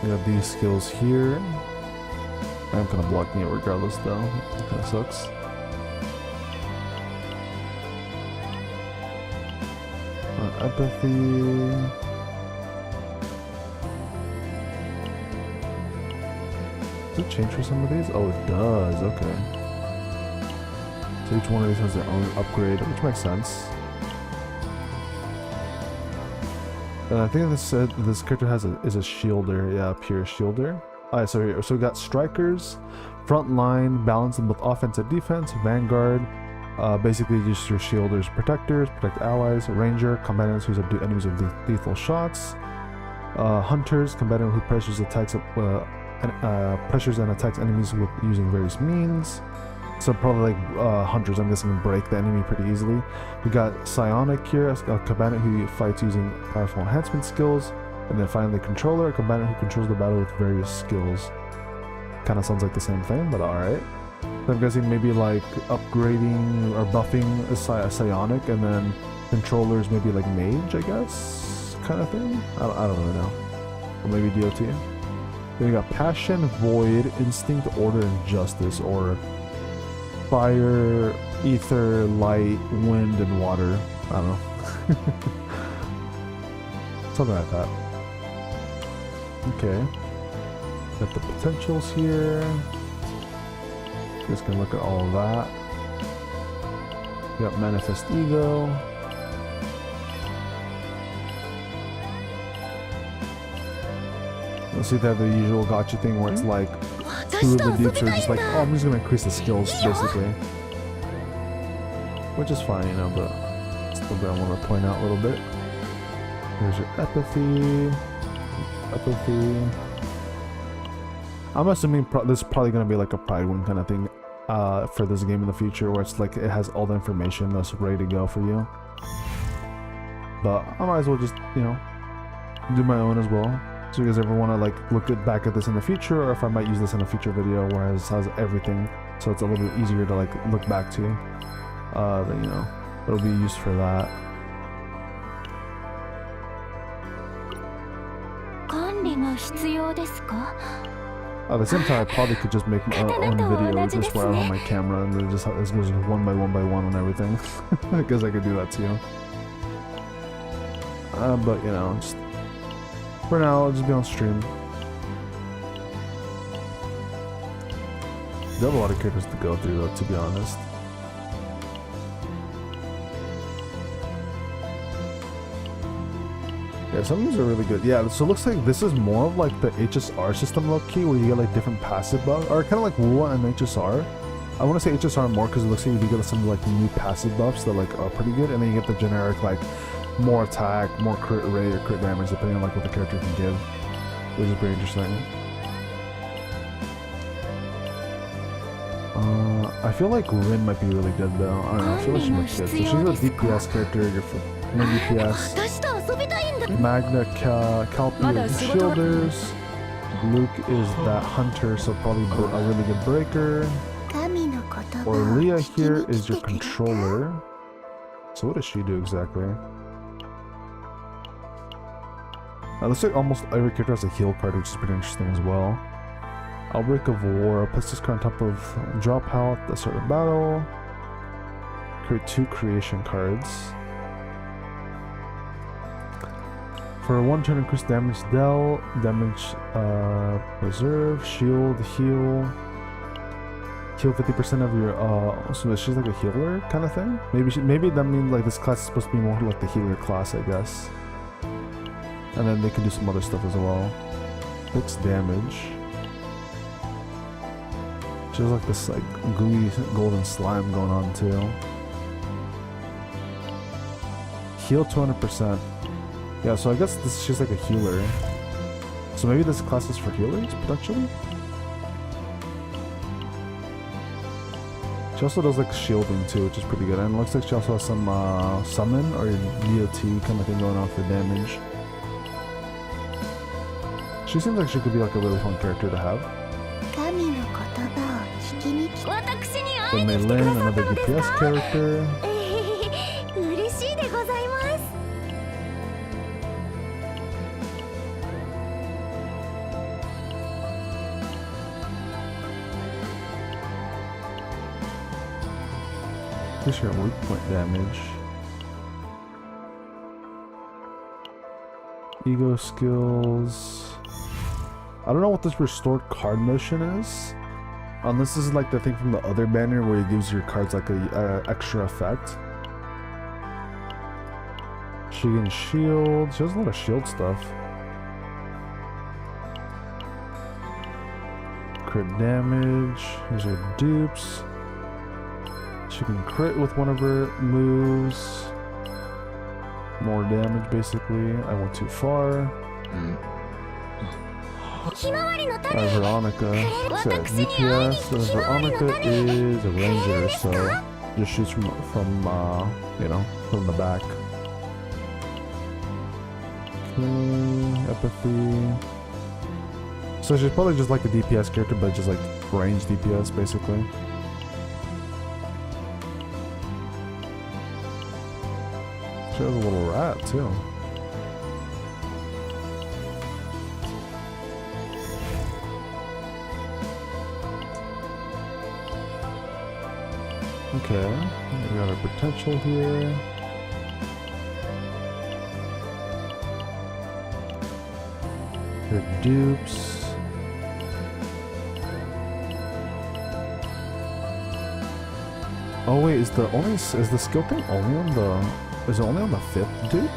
S1: We have these skills here. I'm kind of blocking it regardless though. It kind of sucks. Empathy. Does it change for some of these? Oh, it does. Okay. So each one of these has their own upgrade, which makes sense. And I think this character is a shielder. Yeah, pure shielder. Alright, so here, so we got strikers, front line, balance in both offense and defense, vanguard. Basically just your shielders, protectors, protect allies, ranger, combatants who subdue enemies with lethal shots, hunters, combatant who pressures and attacks enemies with using various means. So probably like hunters, I'm guessing, break the enemy pretty easily. We got psionic here, a combatant who fights using powerful enhancement skills, and then finally controller, a combatant who controls the battle with various skills. Kind of sounds like the same thing, but alright. So I'm guessing maybe like upgrading or buffing a psionic, and then controllers maybe like mage, I guess, kind of thing. I don't really know. Or maybe DOT. Then we got passion, void, instinct, order, and justice, or fire, ether, light, wind, and water. I don't know. Something like that. Okay. Got the potentials here. Just gonna look at all of that. We got manifest ego. Let's see if they have the usual gacha thing where it's like two of the dupes are just like, oh, I'm just gonna increase the skills basically. Which is fine, you know, but still I want to point out a little bit. Here's your empathy. I'm assuming this is probably going to be like a pride win kind of thing for this game in the future, where it's like it has all the information that's ready to go for you. But I might as well just, you know, do my own as well. So you guys ever want to like look back at this in the future, or if I might use this in a future video where it has everything, so it's a little bit easier to like look back to, then you know, it'll be used for that. At the same time, I probably could just make my own video just where I have my camera and then just it goes one by one on everything. I guess I could do that too. But you know, just for now, I'll just be on stream. You have a lot of characters to go through though, to be honest. Yeah, some of these are really good. Yeah, so it looks like this is more of like the HSR system low-key, where you get like different passive buffs, or kind of like Wua and HSR. I want to say HSR more because it looks like you do get some like new passive buffs that like are pretty good, and then you get the generic like more attack, more crit rate or crit damage depending on like what the character can give, which is pretty interesting. I feel like Rin might be really good though. I don't know, I feel like she might be good. So she's a DPS character, you're main DPS. Magna Calpi is the shielders. Luke is that hunter, so probably a really good breaker. Orlia here is your controller. So what does she do exactly? Looks like almost every character has a heal card, which is pretty interesting as well. Outbreak of War. Place this card on top of drop health at the start of battle. Create 2 creation cards. For 1 turn, increase damage dealt, damage reserve, shield, heal. Heal 50% of your, so she's like a healer kind of thing? Maybe that means like this class is supposed to be more like the healer class, I guess. And then they can do some other stuff as well. Fixed damage. She has like this like gooey golden slime going on too. Heal 200%. Yeah, so I guess she's like a healer. So maybe this class is for healers, potentially? She also does like shielding too, which is pretty good. And it looks like she also has some summon or DOT kind of thing going on for damage. She seems like she could be like a really fun character to have. So Meilin, another DPS character. Push your weak point damage. Ego skills. I don't know what this restored card motion is. Unless this is like the thing from the other banner where it gives your cards like a extra effect. Shigen shield. She has a lot of shield stuff. Crit damage. Here's her dupes. She can crit with one of her moves. More damage basically. I went too far. Veronica. Said DPS. Veronica is a ranger, so just shoots from you know, from the back. Okay, empathy. So she's probably just like a DPS character, but just like range DPS basically. She has a little rat too. Okay, we got our potential here. Her dupes. Oh wait, is the skill thing only on the? Is it only on the 5th dupe?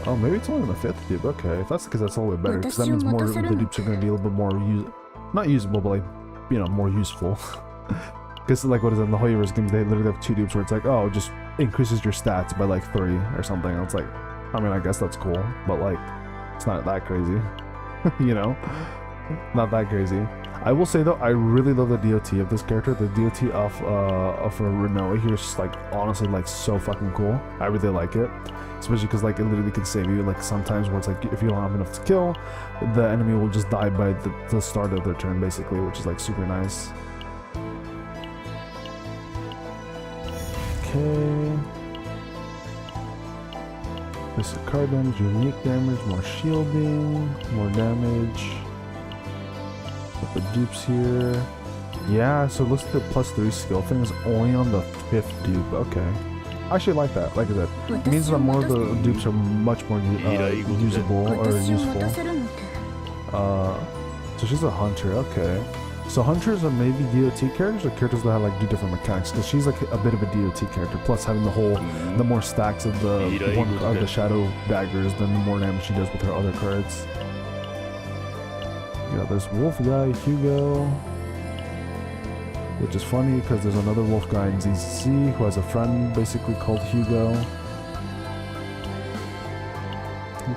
S1: Oh, maybe it's only on the 5th dupe. Okay, if that's the case, that's all the way better. Because that means more of the dupes are going to be a little bit more not usable, but like, you know, more useful. Because like what is it in the Hoyoverse games, they literally have 2 dupes where it's like, oh, it just increases your stats by like 3 or something. And it's like, I mean, I guess that's cool, but like, it's not that crazy. You know? Not that crazy. I will say though, I really love the DOT of this character. The DOT of Renoa here is like honestly like so fucking cool. I really like it, especially because like it literally can save you. Like sometimes where it's like if you don't have enough to kill, the enemy will just die by the start of their turn basically, which is like super nice. Okay. This is card damage, unique damage, more shielding, more damage. the dupes here. Yeah, so it looks like the +3 skill thing is only on the 5th dupe. Okay. I actually like that. Like I said, it means that more of the dupes are much more usable or useful. So she's a hunter. Okay. So hunters are maybe DOT characters or characters that like do different mechanics, because she's like a bit of a DOT character. Plus having the more stacks of the shadow daggers, then the more damage she does with her other cards. You got this wolf guy, Hugo, which is funny because there's another wolf guy in ZCC who has a friend basically called Hugo.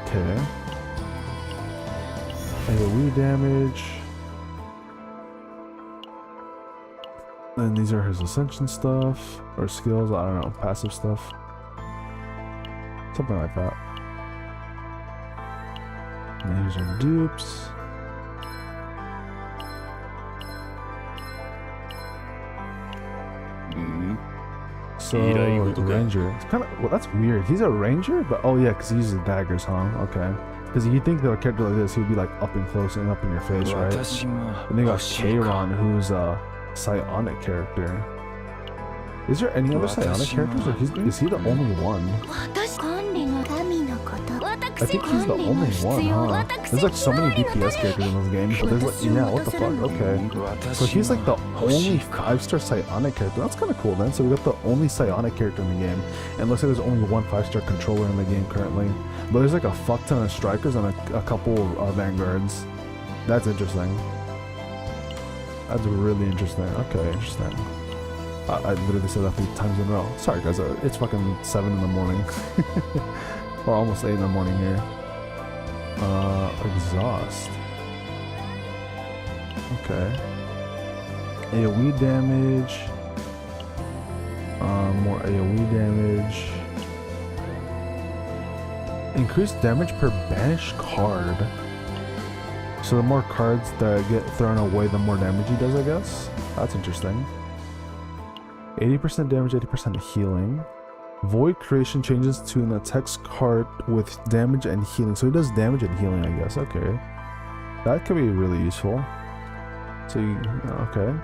S1: Okay. AoE damage. And these are his ascension stuff, or skills, I don't know, passive stuff. Something like that. And these are dupes. So, ranger. It's kind of, well, that's weird. He's a ranger, but oh yeah, because he uses daggers, huh? Okay. Because you'd think that a character like this, he would be like up and close and up in your face, right? And then you got Kairon, who's a psionic character. Is there any other psionic characters, or is he the only one? I think he's the only one, huh? There's like so many DPS characters in this game, but there's like, yeah, what the fuck, okay. So he's like the only 5-star psionic character. That's kind of cool then. So we got the only psionic character in the game, and it looks like there's only one 5-star controller in the game currently. But there's like a fuck ton of strikers and a couple vanguards. That's interesting. That's really interesting. Okay, interesting. I literally said that 3 times in a row. Sorry guys, it's fucking 7 in the morning. Or almost 8 in the morning here. Exhaust. Okay. AoE damage. More AoE damage. Increased damage per banished card. So the more cards that get thrown away, the more damage he does, I guess. That's interesting. 80% damage, 80% healing. Void creation changes to an attack's card with damage and healing. So he does damage and healing, I guess. Okay. That could be really useful. So you, okay.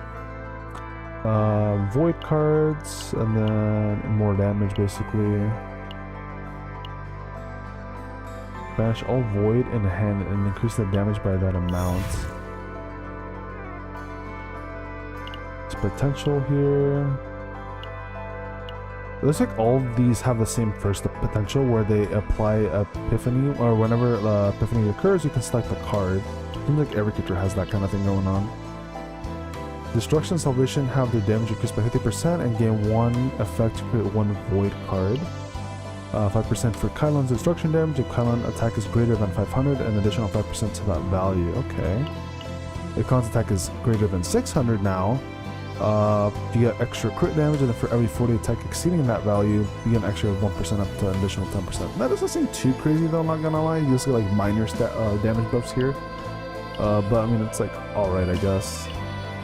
S1: Void cards, and then more damage basically. Banish all void in the hand and increase the damage by that amount. It's potential here. It looks like all of these have the same first potential, where they apply Epiphany, or whenever Epiphany occurs, you can select the card. Seems like every character has that kind of thing going on. Destruction and Salvation have their damage increased by 50% and gain 1 effect to create 1 void card. 5% for Kylon's destruction damage. If Kylon attack is greater than 500, an additional 5% to that value. Okay. If Kylon's attack is greater than 600 now, you get extra crit damage, and then for every 40 attack exceeding that value, you get an extra 1% up to an additional 10%. That doesn't seem too crazy though, I'm not gonna lie. You just get like minor damage buffs here. But I mean, it's like alright, I guess.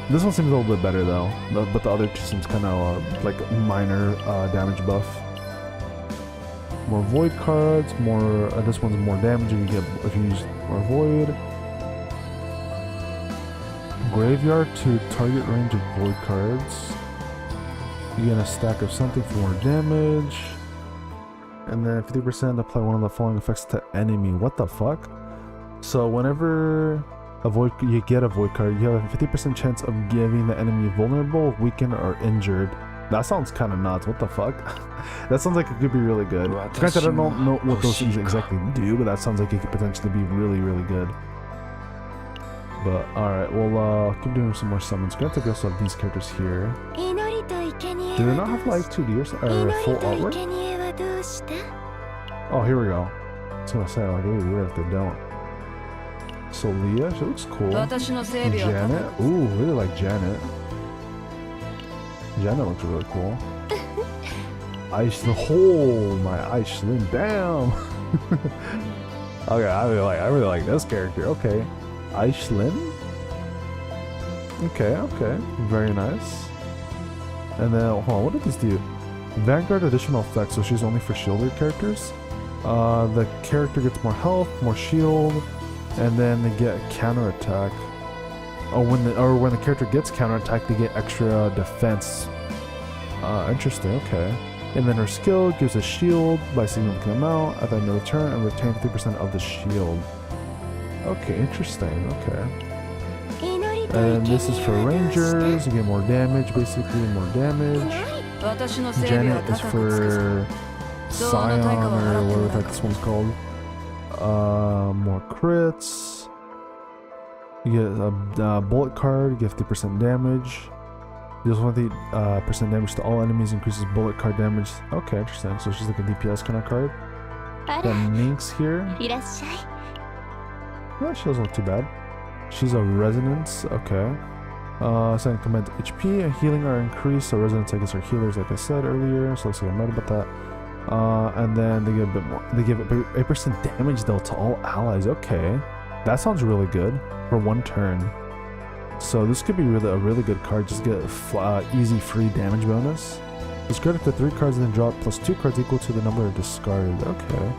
S1: This one seems a little bit better though, but the other two seems kind of like minor damage buff. More void cards, more. This one's more damage if you use more void. Graveyard to target range of void cards. You get a stack of something for more damage. And then 50% apply one of the following effects to enemy. What the fuck? So whenever you get a void card, you have a 50% chance of giving the enemy vulnerable, weakened, or injured. That sounds kind of nuts. What the fuck? That sounds like it could be really good. Granted, I don't know what those things exactly do, but that sounds like it could potentially be really, really good. But alright, we'll keep doing some more summons. Granted, we also have these characters here. Do they not have like 2D or full artwork? Oh, here we go. I was gonna say, like, it would be weird if they don't. So Leah, she looks cool. Janet, ooh, really like Janet. Janet looks really cool. Oh my Aishlin, damn. Okay, I really like this character. Okay, Aishlin. Okay, very nice. And then, hold on, what did this do? Vanguard additional effects, so she's only for shielded characters. The character gets more health, more shield, and then they get counter attack. when the character gets counterattacked, they get extra defense. Interesting. Okay. And then her skill gives a shield by a significant amount at the end of the turn and retain 50% of the shield. Okay, interesting. Okay. And this is for rangers. You get more damage, basically more damage. Janet is for Scion or whatever this one's called. More crits. You get a bullet card. You get 50% damage. Deals 1% damage to all enemies. Increases bullet card damage. Okay, interesting. So she's like a DPS kind of card. Got Minx here. Yeah, she doesn't look too bad. She's a resonance. Okay. Second command HP and healing are increased. So resonance, I guess, are healers, like I said earlier. So let's see, I'm right about that. And then they give a bit more. They give 8% damage though to all allies. Okay, that sounds really good for one turn. So this could be a really good card. Just get easy free damage bonus. Discard up to 3 cards and then draw +2 cards equal to the number discarded. Okay,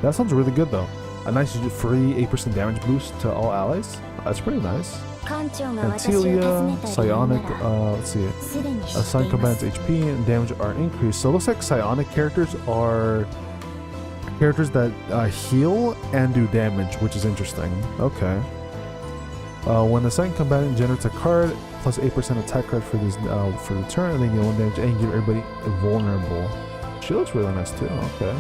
S1: that sounds really good though. A nice free 8% damage boost to all allies. That's pretty nice. Antilia, Psionic, let's see. Psionic combines HP and damage are increased. So it looks like Psionic characters are characters that heal and do damage, which is interesting. Okay. When the Psionic combatant generates a card, plus 8% attack card for the turn, and then you get 1 damage and give everybody vulnerable. She looks really nice too. Okay.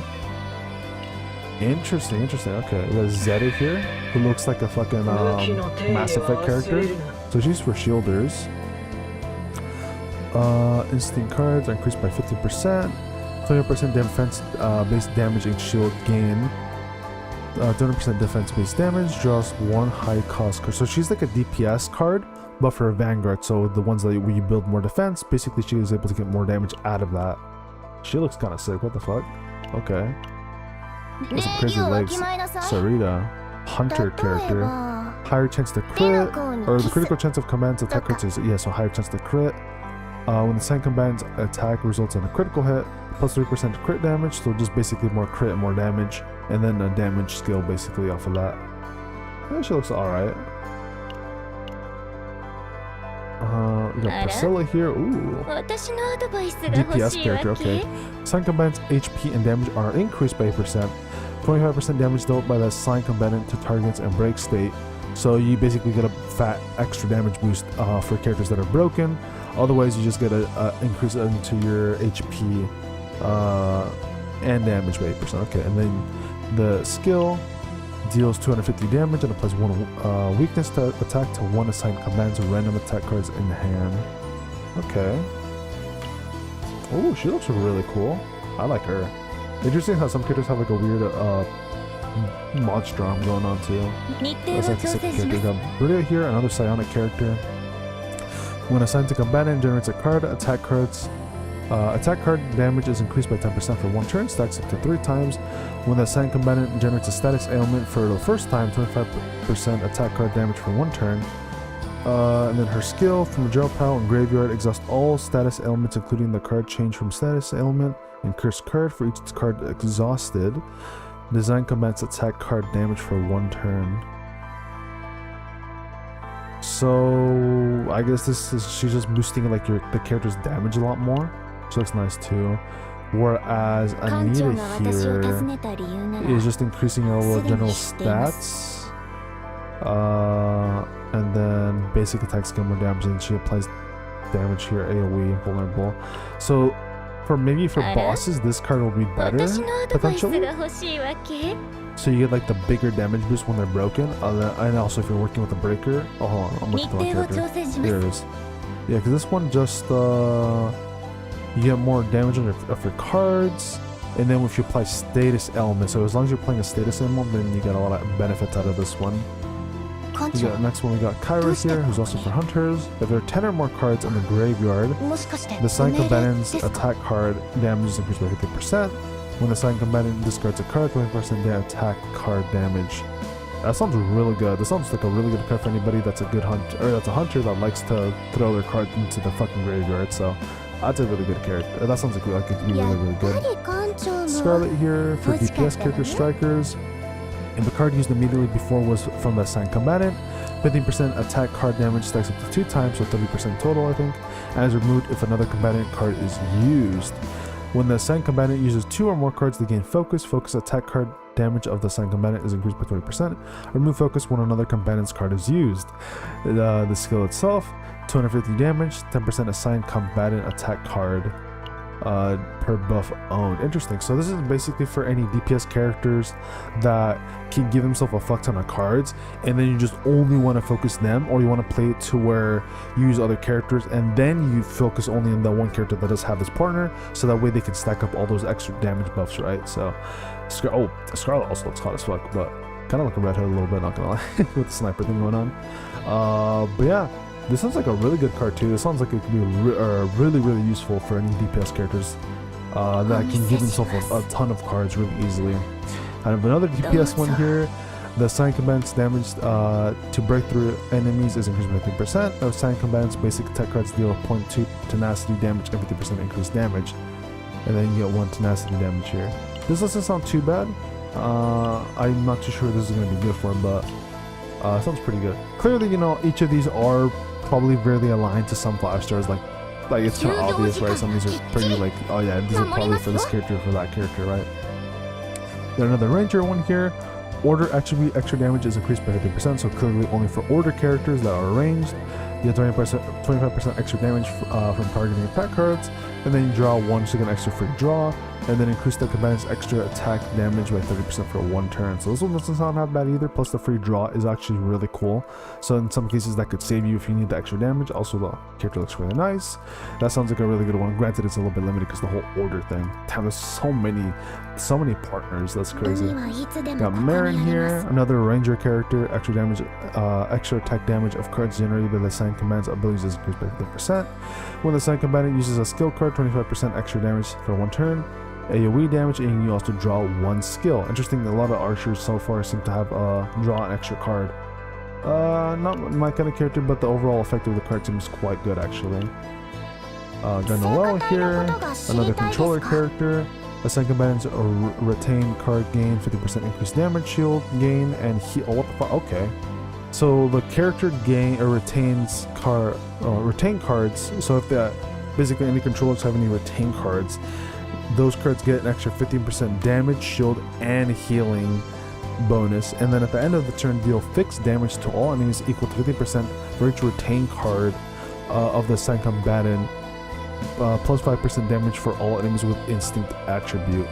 S1: Interesting. Okay, we got Zeta here, who looks like a fucking Mass Effect character. So she's for shielders. Instinct cards are increased by 50%. 20% defense base damage and shield gain. 20% defense base damage. Draws 1 high cost card. So she's like a DPS card, but for a Vanguard. So the ones that where you build more defense, basically she is able to get more damage out of that. She looks kind of sick. What the fuck? Okay. Got some crazy legs. Sarita, hunter character. Higher chance to crit, or the critical chance of command's attack crits is, yeah, so higher chance to crit. When the second command's attack results in a critical hit, plus 3% crit damage, so just basically more crit and more damage, and then a damage skill basically off of that. Yeah, she looks alright. We got Priscilla here. Ooh. DPS character, okay. Sign combatant's HP and damage are increased by 8%. 25% damage dealt by the sign combatant to targets and break state. So you basically get a fat extra damage boost for characters that are broken. Otherwise, you just get a increase into your HP and damage by 8%. Okay, and then the skill deals 250 damage and applies 1 weakness to attack to 1 assigned commands with random attack cards in hand. Okay. Oh, she looks really cool. I like her. Interesting how some characters have like a weird monster arm going on too. That's like the second character. We got Britta here, another psionic character. When assigned to combatant, generates a card. Attack cards. Attack card damage is increased by 10% for 1 turn, stacks up to 3 times. When the assigned combatant generates a status ailment for the first time, 25% attack card damage for 1 turn. And then her skill from the draw pile and graveyard exhaust all status ailments, including the card change from status ailment and curse card for each card exhausted. Design combatant's attack card damage for 1 turn. So I guess she's just boosting like the character's damage a lot more. She looks nice too. Whereas Anita here is just increasing her overall general stats. And then basic attacks get more damage, and she applies damage here, AoE and vulnerable. So for bosses, this card will be better potentially. So you get like the bigger damage boost when they're broken, and also if you're working with a breaker. Oh, hold on, I'm looking at my character. Here it is. Yeah, because this one just you get more damage of your cards, and then if you apply status element, so as long as you're playing a status element, then you get a lot of benefits out of this one. Next one we got Kyra here, who's also for hunters. If there are 10 or more cards in the graveyard, the sign combatant's attack card damage is increased by 50%. When the sign combatant discards a card, 20% attack card damage. That sounds really good. This sounds like a really good card for anybody that's a good hunter, or that's a hunter that likes to throw their card into the fucking graveyard. So that's a really good character. That sounds like it could be really good. Scarlet here for DPS character strikers. If the card used immediately before was from the assigned combatant, 15% attack card damage stacks up to 2 times, so 30% total, I think, and is removed if another combatant card is used. When the assigned combatant uses 2 or more cards, they gain focus. Focus attack card damage of the assigned combatant is increased by 20%. Remove focus when another combatant's card is used. The skill itself, 250 damage, 10% assigned combatant attack card per buff owned. Interesting. So this is basically for any DPS characters that can give themselves a fuck ton of cards, and then you just only want to focus them, or you want to play it to where you use other characters and then you focus only on the one character that does have his partner, so that way they can stack up all those extra damage buffs, right? So Scarlet also looks hot as fuck, but kind of like a Red Hood a little bit, not gonna lie, with the sniper thing going on. But yeah, this sounds like a really good card too. This sounds like it could be really, really useful for any DPS characters that can give themselves a ton of cards really easily. I have another DPS one here. The assigned combatant's damage to break through enemies is increased by 50%. Assigned combatant's basic attack cards deal 0.2 tenacity damage and 50% increased damage. And then you get 1 tenacity damage here. This doesn't sound too bad. I'm not too sure this is going to be good for him, but it sounds pretty good. Clearly, you know, each of these are probably really aligned to some 5 stars. Like it's kind of obvious, right? Some of these are pretty like, oh yeah, these are probably for this character, for that character, right? Then another ranger one here. Order attribute extra damage is increased by 50%, so clearly only for order characters that are ranged. You get 25% extra damage from targeting attack cards, and then you draw 1 second extra free draw, and then increase the combatant's extra attack damage by 30% for 1 turn. So this one doesn't sound that bad either, plus the free draw is actually really cool. So in some cases that could save you if you need the extra damage. Also the character looks really nice. That sounds like a really good one. Granted, it's a little bit limited because the whole order thing. Damn, there's so many partners, that's crazy. Got Marin here, another ranger character. Extra damage, extra attack damage of cards generated by the assigned command's abilities is increased by 50%. When the assigned combatant uses a skill card, 25% extra damage for 1 turn. AoE damage, and you also draw 1 skill. Interesting, a lot of archers so far seem to have draw an extra card. Not my kind of character, but the overall effect of the card seems quite good actually. Got Noelle here, another controller character. Assigned combatants retain card gain 50% increased damage, shield gain, and heal. Oh, what the fuck? Okay. So the character gain or retains retain cards. So if basically any controllers have any retain cards, those cards get an extra 15% damage, shield, and healing bonus. And then at the end of the turn, deal fixed damage to all enemies equal to 50% for each retain card of the assigned combatant, plus 5% damage for all enemies with instinct attribute.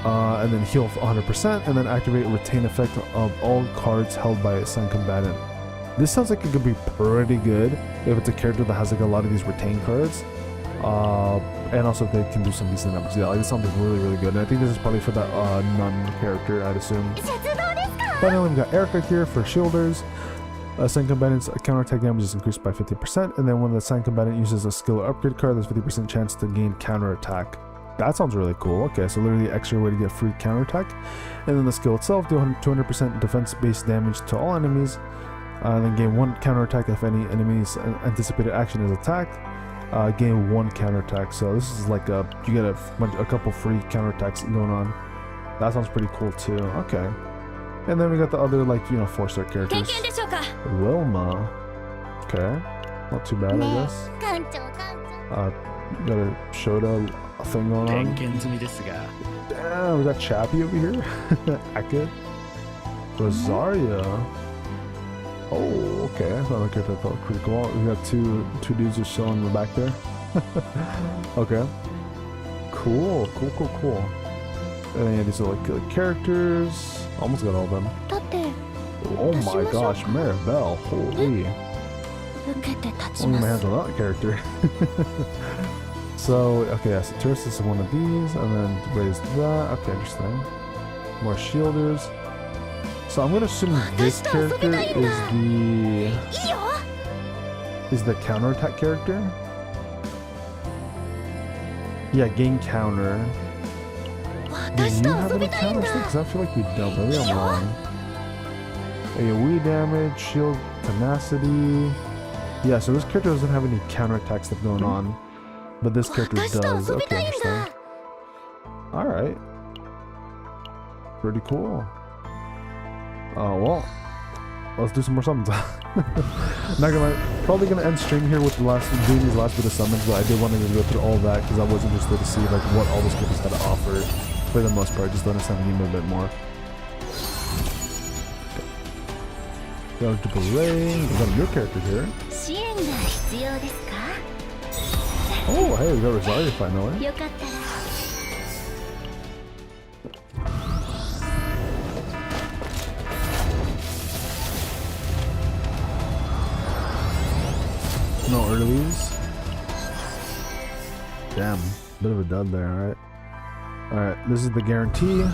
S1: And then heal 100%, and then activate retain effect of all cards held by assigned combatant. This sounds like it could be pretty good if it's a character that has like a lot of these retain cards. And also they can do some decent numbers. Yeah, like this sounds like really, really good. And I think this is probably for that nun character, I'd assume. Finally, we got Erica here for shielders. Assigned combatant's counterattack damage is increased by 50%, and then when the assigned combatant uses a skill or upgrade card, there's 50% chance to gain counterattack. That sounds really cool. Okay, so literally extra way to get free counterattack. And then the skill itself, do 200% defense-based damage to all enemies, and then gain 1 counterattack if any enemy's anticipated action is attacked. Gain 1 counterattack. So this is like you get a couple free counterattacks going on. That sounds pretty cool too. Okay. And then we got the other 4-star characters. Wilma. Okay. Not too bad, I guess. Got a Shoda thing going on. Damn, we got Chappie over here. Aka. Rosaria. Oh, okay. I thought that character felt pretty cool. We got two dudes just chilling in the back there. Okay. Cool. And then these are like characters. Almost got all of them. Oh my gosh, Maribel. Holy. Only my hands on that character. So, okay, yeah, so Tourist is one of these, and then raise that. Okay, interesting. More shielders. So I'm gonna assume this character is the counterattack character. Yeah, gain counter. Do you have any counters? Because I feel like we don't. Maybe I'm wrong. AoE damage, shield, tenacity. Yeah, so this character doesn't have any counterattack stuff going on, but this character does. Okay, interesting. All right. Pretty cool. Oh well. let's do some more summons. Not gonna lie, probably gonna end stream here with doing these last bit of summons, but I did want to go through all that because I was interested to see like what all those characters had to offer for the most part, just to understand the game a bit more. Got a Ray, we got a new character here. Oh, hey, we got Rosario finally. No earlies. Damn, bit of a dud there, alright. Alright, this is the guarantee.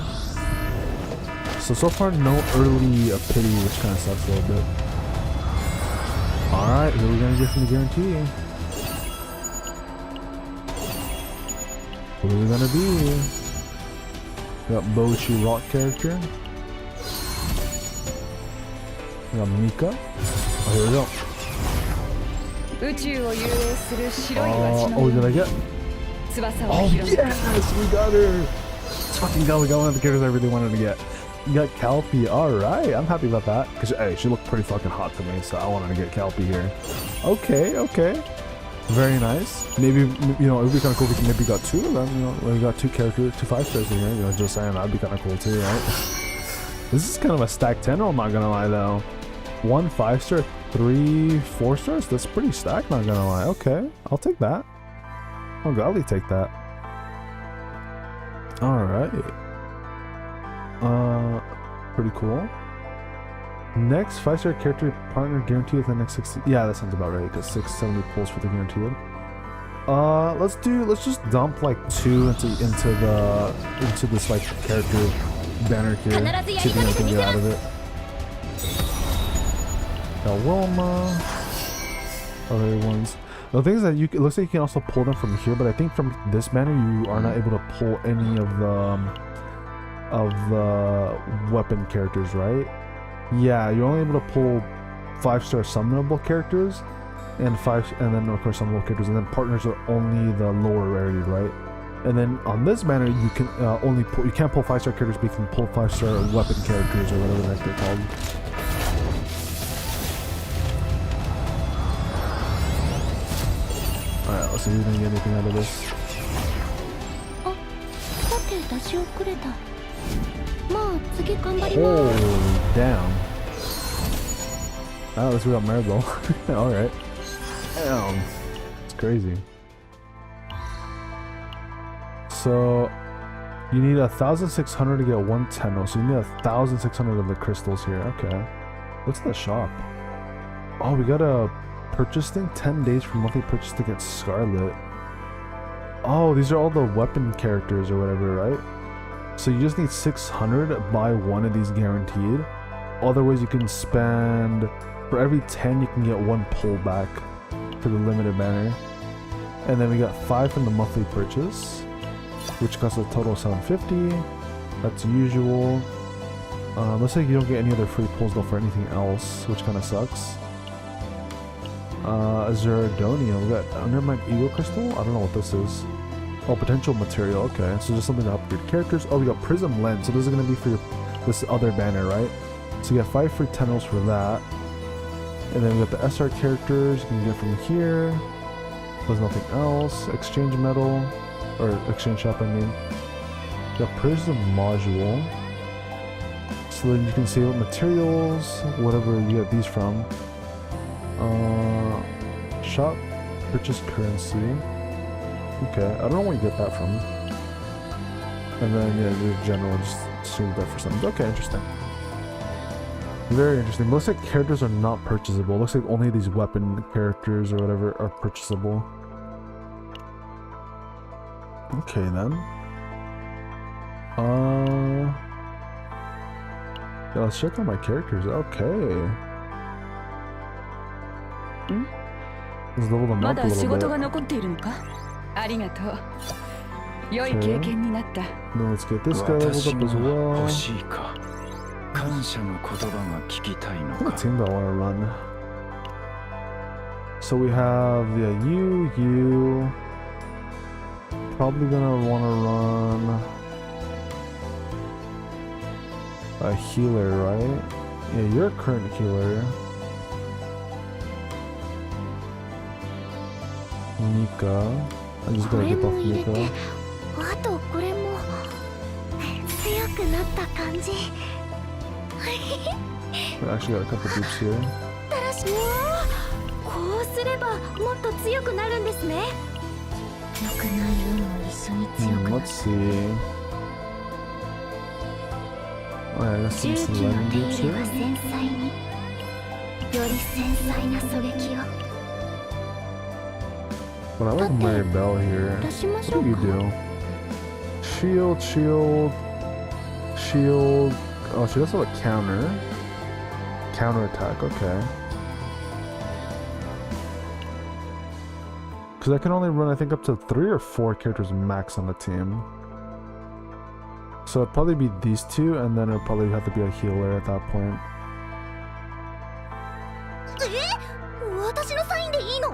S1: So far, no early pity, which kind of sucks a little bit. Alright, what are we gonna get from the guarantee? What is it gonna be? We got Boichi Rock character. We got Mika. Oh, here we go. Oh, did I get? Oh, yes! We got her! Let's fucking go. We got one of the characters I really wanted to get. You got Calpy. Alright, I'm happy about that. Because, hey, she looked pretty fucking hot to me, so I wanted to get Calpy here. Okay, okay. Very nice. Maybe, you know, it would be kind of cool if we maybe got two of them. You know, we got two 5-stars in here. You know, just saying, that'd be kind of cool too, right? This is kind of a stacked 10, I'm not gonna lie, though. 1 5-star, 3 4-stars. That's pretty stacked, not gonna lie. Okay, I'll take that. I'll gladly take that. Alright. Pretty cool. Next 5-star character partner guaranteed within the next 60. Yeah, that sounds about right. Because 670 pulls for the guaranteed. Let's just dump like 2 into this like character banner here. See if we can get out of it. Got Wilma. Other ones. The thing is that it looks like you can also pull them from here, but I think from this banner you are not able to pull any of the weapon characters, right? Yeah, you're only able to pull 5-star summonable characters and then of course summonable characters, and then partners are only the lower rarity, right? And then on this banner you can you can't pull 5-star characters, but you can pull 5-star weapon characters or whatever the heck they're called. Alright, let's see if we can get anything out of this. Holy damn. Oh, at least we got Maribel. Alright. Damn. It's crazy. So, you need 1,600 to get 110. So you need 1,600 of the crystals here. Okay. What's the shop? Oh, we got a purchase thing. 10 days for monthly purchase to get Scarlet. Oh, these are all the weapon characters or whatever, right? So you just need 600, buy one of these guaranteed. Otherwise you can spend, for every 10 you can get 1 pullback for the limited banner. And then we got 5 from the monthly purchase, which costs a total of 750. That's usual. Looks like you don't get any other free pulls though for anything else, which kind of sucks. Azuradonia, we got Undermine Eagle Crystal? I don't know what this is. Oh, potential material, okay. So just something to upgrade characters. Oh, we got Prism Lens, so this is going to be for this other banner, right? So you get 5 free tunnels for that. And then we got the SR characters you can get from here. There's nothing else. Exchange metal, or exchange shop, I mean. We got Prism Module. So then you can see what materials, whatever you get these from. Shop, purchase currency. Okay, I don't know where you get that from. And then, yeah, the general, just assume that for something. Okay, interesting. Very interesting. Looks like characters are not purchasable. Looks like only these weapon characters or whatever are purchasable. Okay, then. Yeah, let's check out my characters. Okay. Let's level them up a little bit. Okay. Then let's get this guy leveled up as well. What team do I want to run? So we have, yeah, you. Probably gonna want to run a healer, right? Yeah, you're a current healer. Mika. I just gotta get off Mika.
S2: あとこれも強くなった感じ。
S1: I actually got a couple dupes here.
S2: こうすればもっと強くなるんですね。良くない運も一緒に強くなる。
S1: Let's see. Alright, I got some
S2: 重機の
S1: sliding
S2: 手
S1: dupes
S2: 入れは
S1: here.
S2: 繊細に。より繊細な狙撃を。
S1: But I like Mary Bell here.
S2: 出しましょ
S1: What
S2: う
S1: do you
S2: か。
S1: do? Shield, shield, shield. Oh, she does have a counter. Counter attack, okay. Because I can only run, I think, up to 3 or 4 characters max on the team. So it'd probably be these two, and then it'll probably have to be a healer at that point.
S2: 私のサインでいいの？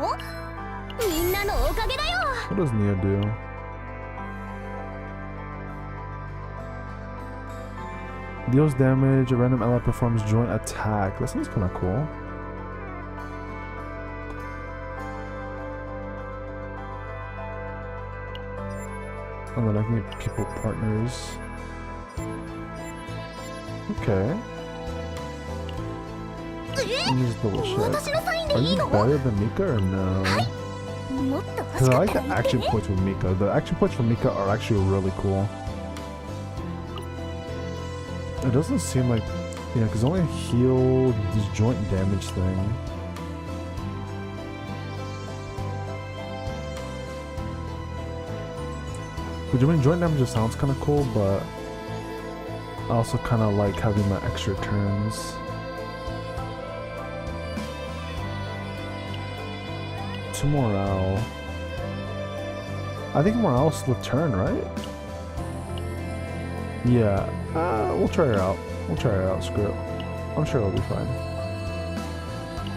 S2: みんなのおかげだよ。
S1: What does Nia do? Deals damage, a random ally performs joint attack. That sounds kind of cool. And then I can get people partners. Okay. Let me just double check.
S2: 私のサイン
S1: Are
S2: でいい
S1: you
S2: の？
S1: better than Mika or no?
S2: もっと欲
S1: Because
S2: し
S1: I
S2: か
S1: like
S2: った
S1: the
S2: ら言って
S1: action
S2: ね。
S1: points with Mika. The action points for Mika are actually really cool. It doesn't seem like... Yeah, because only heal this joint damage thing. Which I mean, joint damage just sounds kind of cool, but I also kind of like having my extra turns. To morale. I think morale's the turn, right? Yeah. We'll try her out. We'll try her out. Screw it. I'm sure it'll be fine.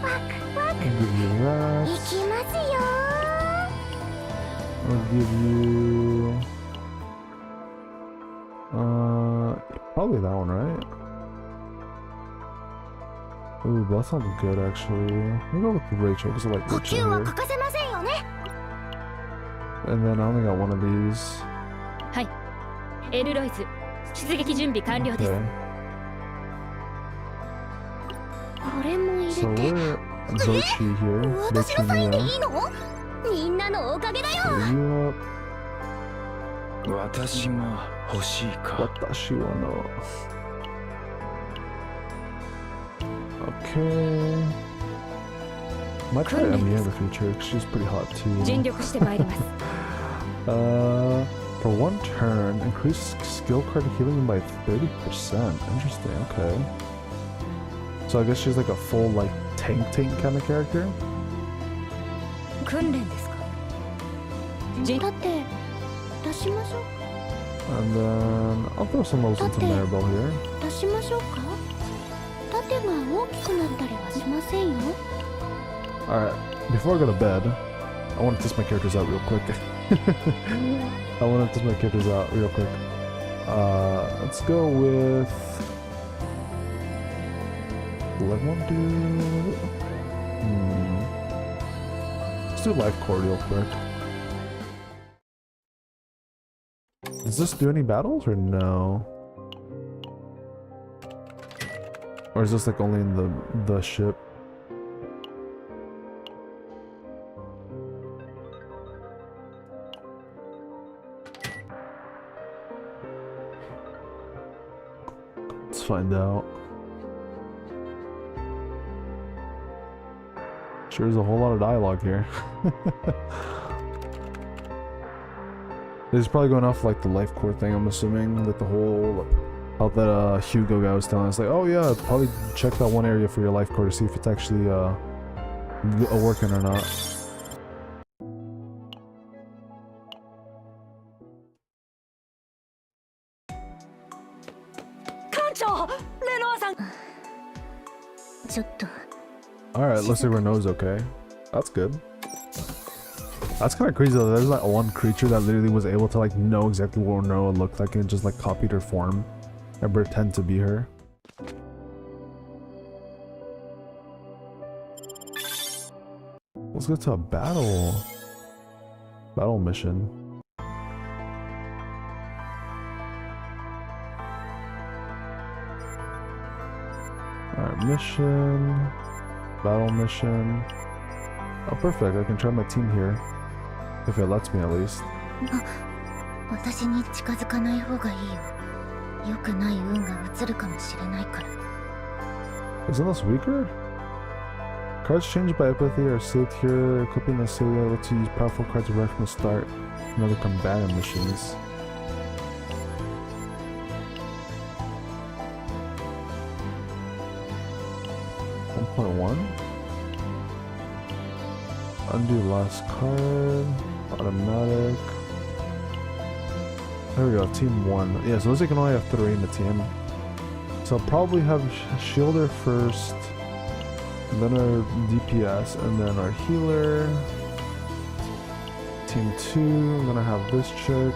S2: ワクワク。
S1: I'll give you
S2: 行
S1: that.
S2: きますよ。
S1: I'll give you... probably that one, right? Ooh, that sounds good, actually. We'll go with Rachel, because I like
S2: 補
S1: Rachel
S2: 給は
S1: here.
S2: 欠かせませんよね。
S1: And then I only got one of these.
S5: はい。エルロイズ、出撃準備完了です。
S1: Okay.
S2: これも入れ
S1: So
S2: て。
S1: we're Bochi here.
S2: 私の
S1: Bochi
S2: サインで
S1: Mia.
S2: いいの？みんなのおかげだよ。
S1: You up.
S6: 私が欲しいか。
S1: Watashi wa no. Okay. Might try Emiya in the future, 'cause she's pretty hot
S5: 尽
S1: too.
S5: 力してまいります。
S1: For one turn, increase skill card healing by 30%. Interesting, okay. So I guess she's like a full like tank kind of character.
S5: 訓練ですか。
S2: だって出しましょう。
S1: And then I'll throw some levels into Maribel here.
S2: 出しましょうか。盾が大きくなったりはしませんよ。
S1: Alright, before I go to bed, I want to test my characters out real quick. I want to test my characters out real quick. Let's go with... What do I want to do? Let's do Life Core real quick. Does this do any battles or no? Or is this like only in the ship? Let's find out. Sure, there's a whole lot of dialogue here. This is probably going off like the life core thing, I'm assuming, like the whole how that Hugo guy was telling us, like, oh yeah, probably check that one area for your life core to see if it's actually working or not. Alright, let's see Renault's okay. That's good. That's kind of crazy though. There's like one creature that literally was able to like know exactly what Renault looked like and just like copied her form and pretend to be her. Let's go to a battle mission. Alright, battle mission. Oh, perfect. I can try my team here. If it lets me, at least.
S2: 私に近づかない方がいいよ。良くない運が移るかもしれないから。
S1: Isn't this weaker? Cards changed by empathy are saved here. Equipping the save able to use powerful cards right from the start in other combatant missions. Undo last card. Automatic. There we go, team 1. Yeah, so looks like I can only have 3 in the team. So I'll probably have Shielder first, and then our DPS, and then our healer. Team 2, I'm gonna have this chick.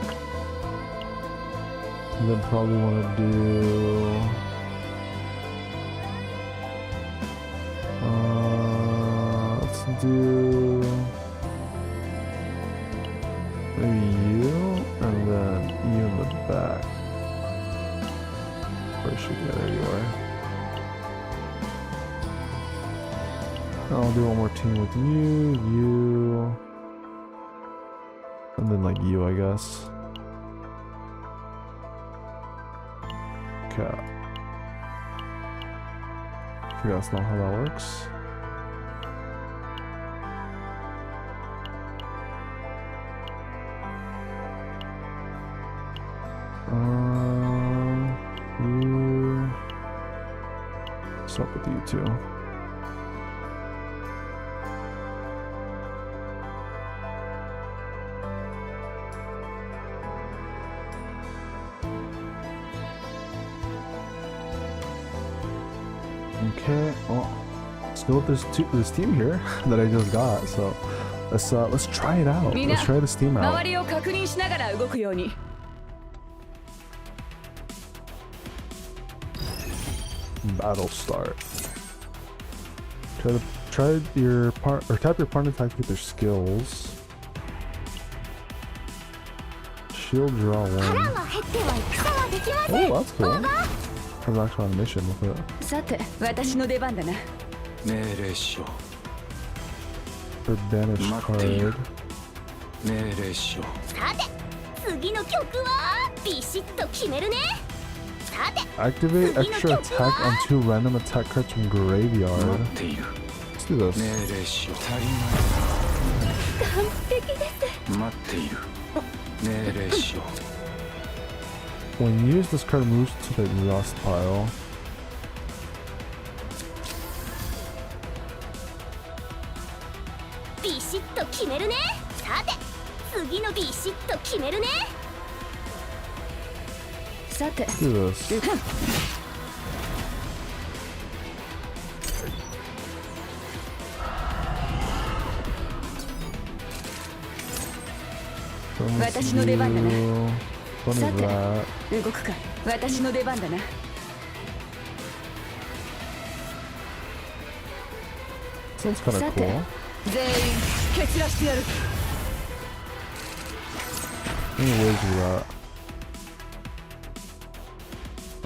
S1: And then probably wanna do... let's do... maybe you, and then you in the back. Where should we go? There you are. I'll do one more team with you, and then like you, I guess. Okay. I think that's not how that works. You. What's up with you two? Okay. Well, let's go with this team here that I just got. So let's try it out. Let's try this team out. Battle start. Try your part or tap your partner to activate their skills. Shield draw 1. Oh, that's cool. There's actually on a mission with it.
S5: さて、私の出番だな。
S6: 命令しよ
S1: Or banish card.
S6: 命令しよ
S2: さて、次の曲はビシッと決めるね。さて、
S1: Activate extra attack on 2 random attack cards from
S6: う待
S1: graveyard.
S6: っている
S1: Let's do this.
S6: 命令しよう足り
S5: 完璧です。
S6: ない待っている命令しよ
S1: When used, this card moves to the exhaust pile.
S2: ビシッと決めるね。さて、次のビシッと決めるね。
S5: さて、
S1: Let's do this. Let's
S5: 私の出番だな。
S1: do- What is
S5: さて、
S1: that?
S5: 動くか。私の出番だな。
S1: Sounds kind
S5: さ
S1: of
S5: て
S1: cool.、
S5: 全員蹴散らしてやる。
S1: Any ways with that?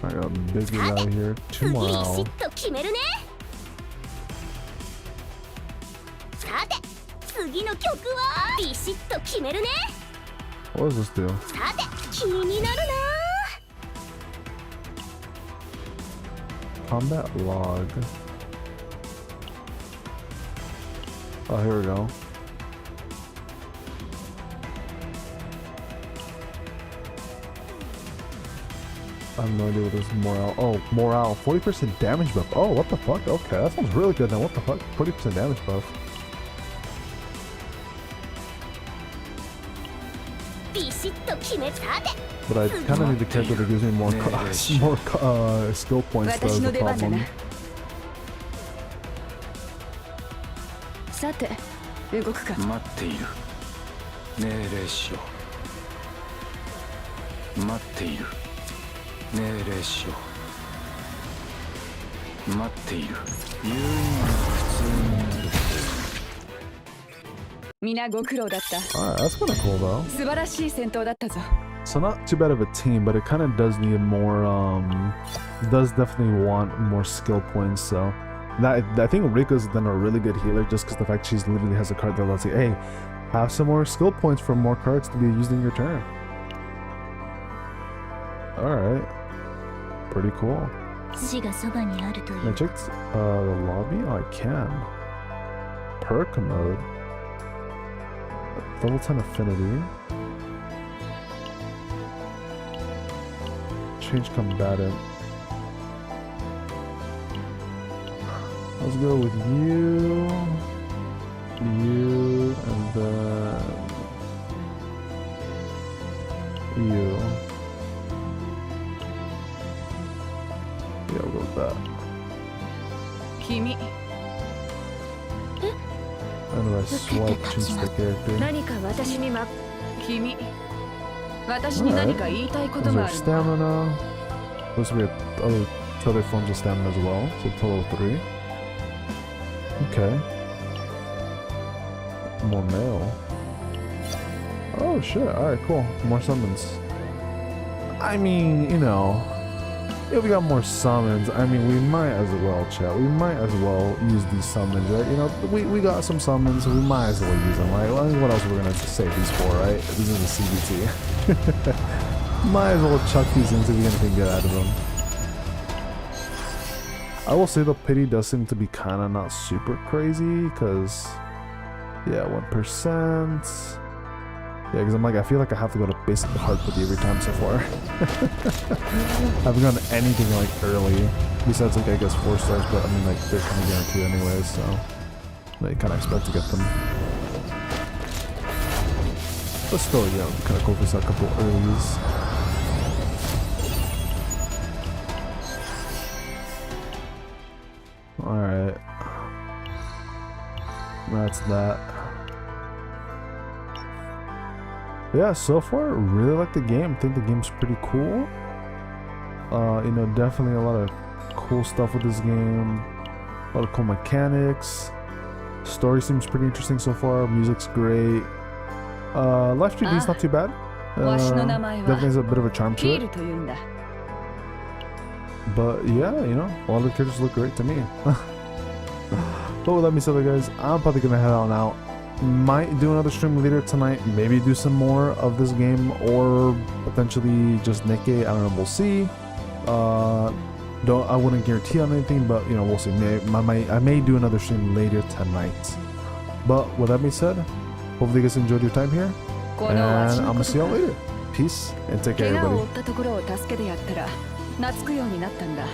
S1: I got big guy here. 2
S2: 次ビ
S1: more
S2: シ
S1: owl.
S2: ッと決めるね。さて、次の曲はビシッと決めるね。
S1: What does this do?
S2: さて、気になるな。
S1: Combat log. Oh, here we go. I have no idea what this morale. Oh, morale. 40% damage buff. Oh, what the fuck? Okay, that sounds really good now. What the fuck? 40% damage buff.
S2: ビシッと決めさて。
S1: But I kind of need the character that gives me more skill points. Though, is
S5: 私
S1: the
S5: の出番だ
S1: problem.
S5: な。さて、動くか。
S6: う待っている命令しよう待っている命令しよう待っている優位が普通になる
S7: 皆ご苦労だった。
S1: Alright, that's kind of cool though.
S7: 素晴らしい戦闘だったぞ。
S1: So not too bad of a team, but it kind of does need more, does definitely want more skill points, so that I think Rika's done a really good healer just because the fact she's literally has a card that lets you, hey, have some more skill points for more cards to be used in your turn. Alright. Pretty cool.
S2: 死がそばにあるとい
S1: Can I
S2: う。
S1: check the lobby? Oh, I can. Perk mode. Double 10 affinity. Change combatant. Let's go with you, you, and then you. Yeah, we'll go with that.
S7: 君、
S1: And if I swipe, change the character.
S5: 何か私にま
S7: 君、私に何か言いたいこと
S1: Is
S7: が
S1: there
S7: あるのか。
S1: stamina? Supposed to be other forms of stamina as well. So total of 3. Okay. More mail. Oh shit, alright, cool. More summons. I mean, you know, if we got more summons, I mean, we might as well, chat. We might as well use these summons, right? You know, we got some summons, so we might as well use them, right? Well, what else we're gonna save these for, right? This is a CBT. Might as well chuck these in to get anything good out of them. I will say the pity does seem to be kind of not super crazy, because, yeah, 1%. Yeah, because I'm like, I feel like I have to go to basically hard pity every time so far. I haven't gotten anything like early, besides like I guess 4 stars, but I mean like they're kind of guaranteed anyways, so you kind of expect to get them. But still, yeah, it'd be kind of cool if we saw a couple earlies. Alright. That's that. Yeah, so far, really like the game. I think the game's pretty cool. You know, definitely a lot of cool stuff with this game. A lot of cool mechanics. Story seems pretty interesting so far. Music's great. Life 3D's not too bad. Definitely has a bit of a charm to
S7: キー
S1: it.
S7: ルというんだ。
S1: But yeah, you know, a lot of the characters look great to me. But with that being said, guys, I'm probably gonna head on out. Might do another stream later tonight. Maybe do some more of this game, or potentially just Nikkei. I don't know. We'll see. I wouldn't guarantee on anything, but you know, we'll see. I may do another stream later tonight. But with that being said, hopefully you guys enjoyed your time here,
S7: こ
S1: and
S7: の足
S1: I'm
S7: の
S1: gonna
S7: こ
S1: see
S7: と
S1: y'all
S7: か
S1: later. Peace and take care,
S7: 怪我を
S1: everybody.
S7: 負ったところを助けてやったら懐くようになったんだ。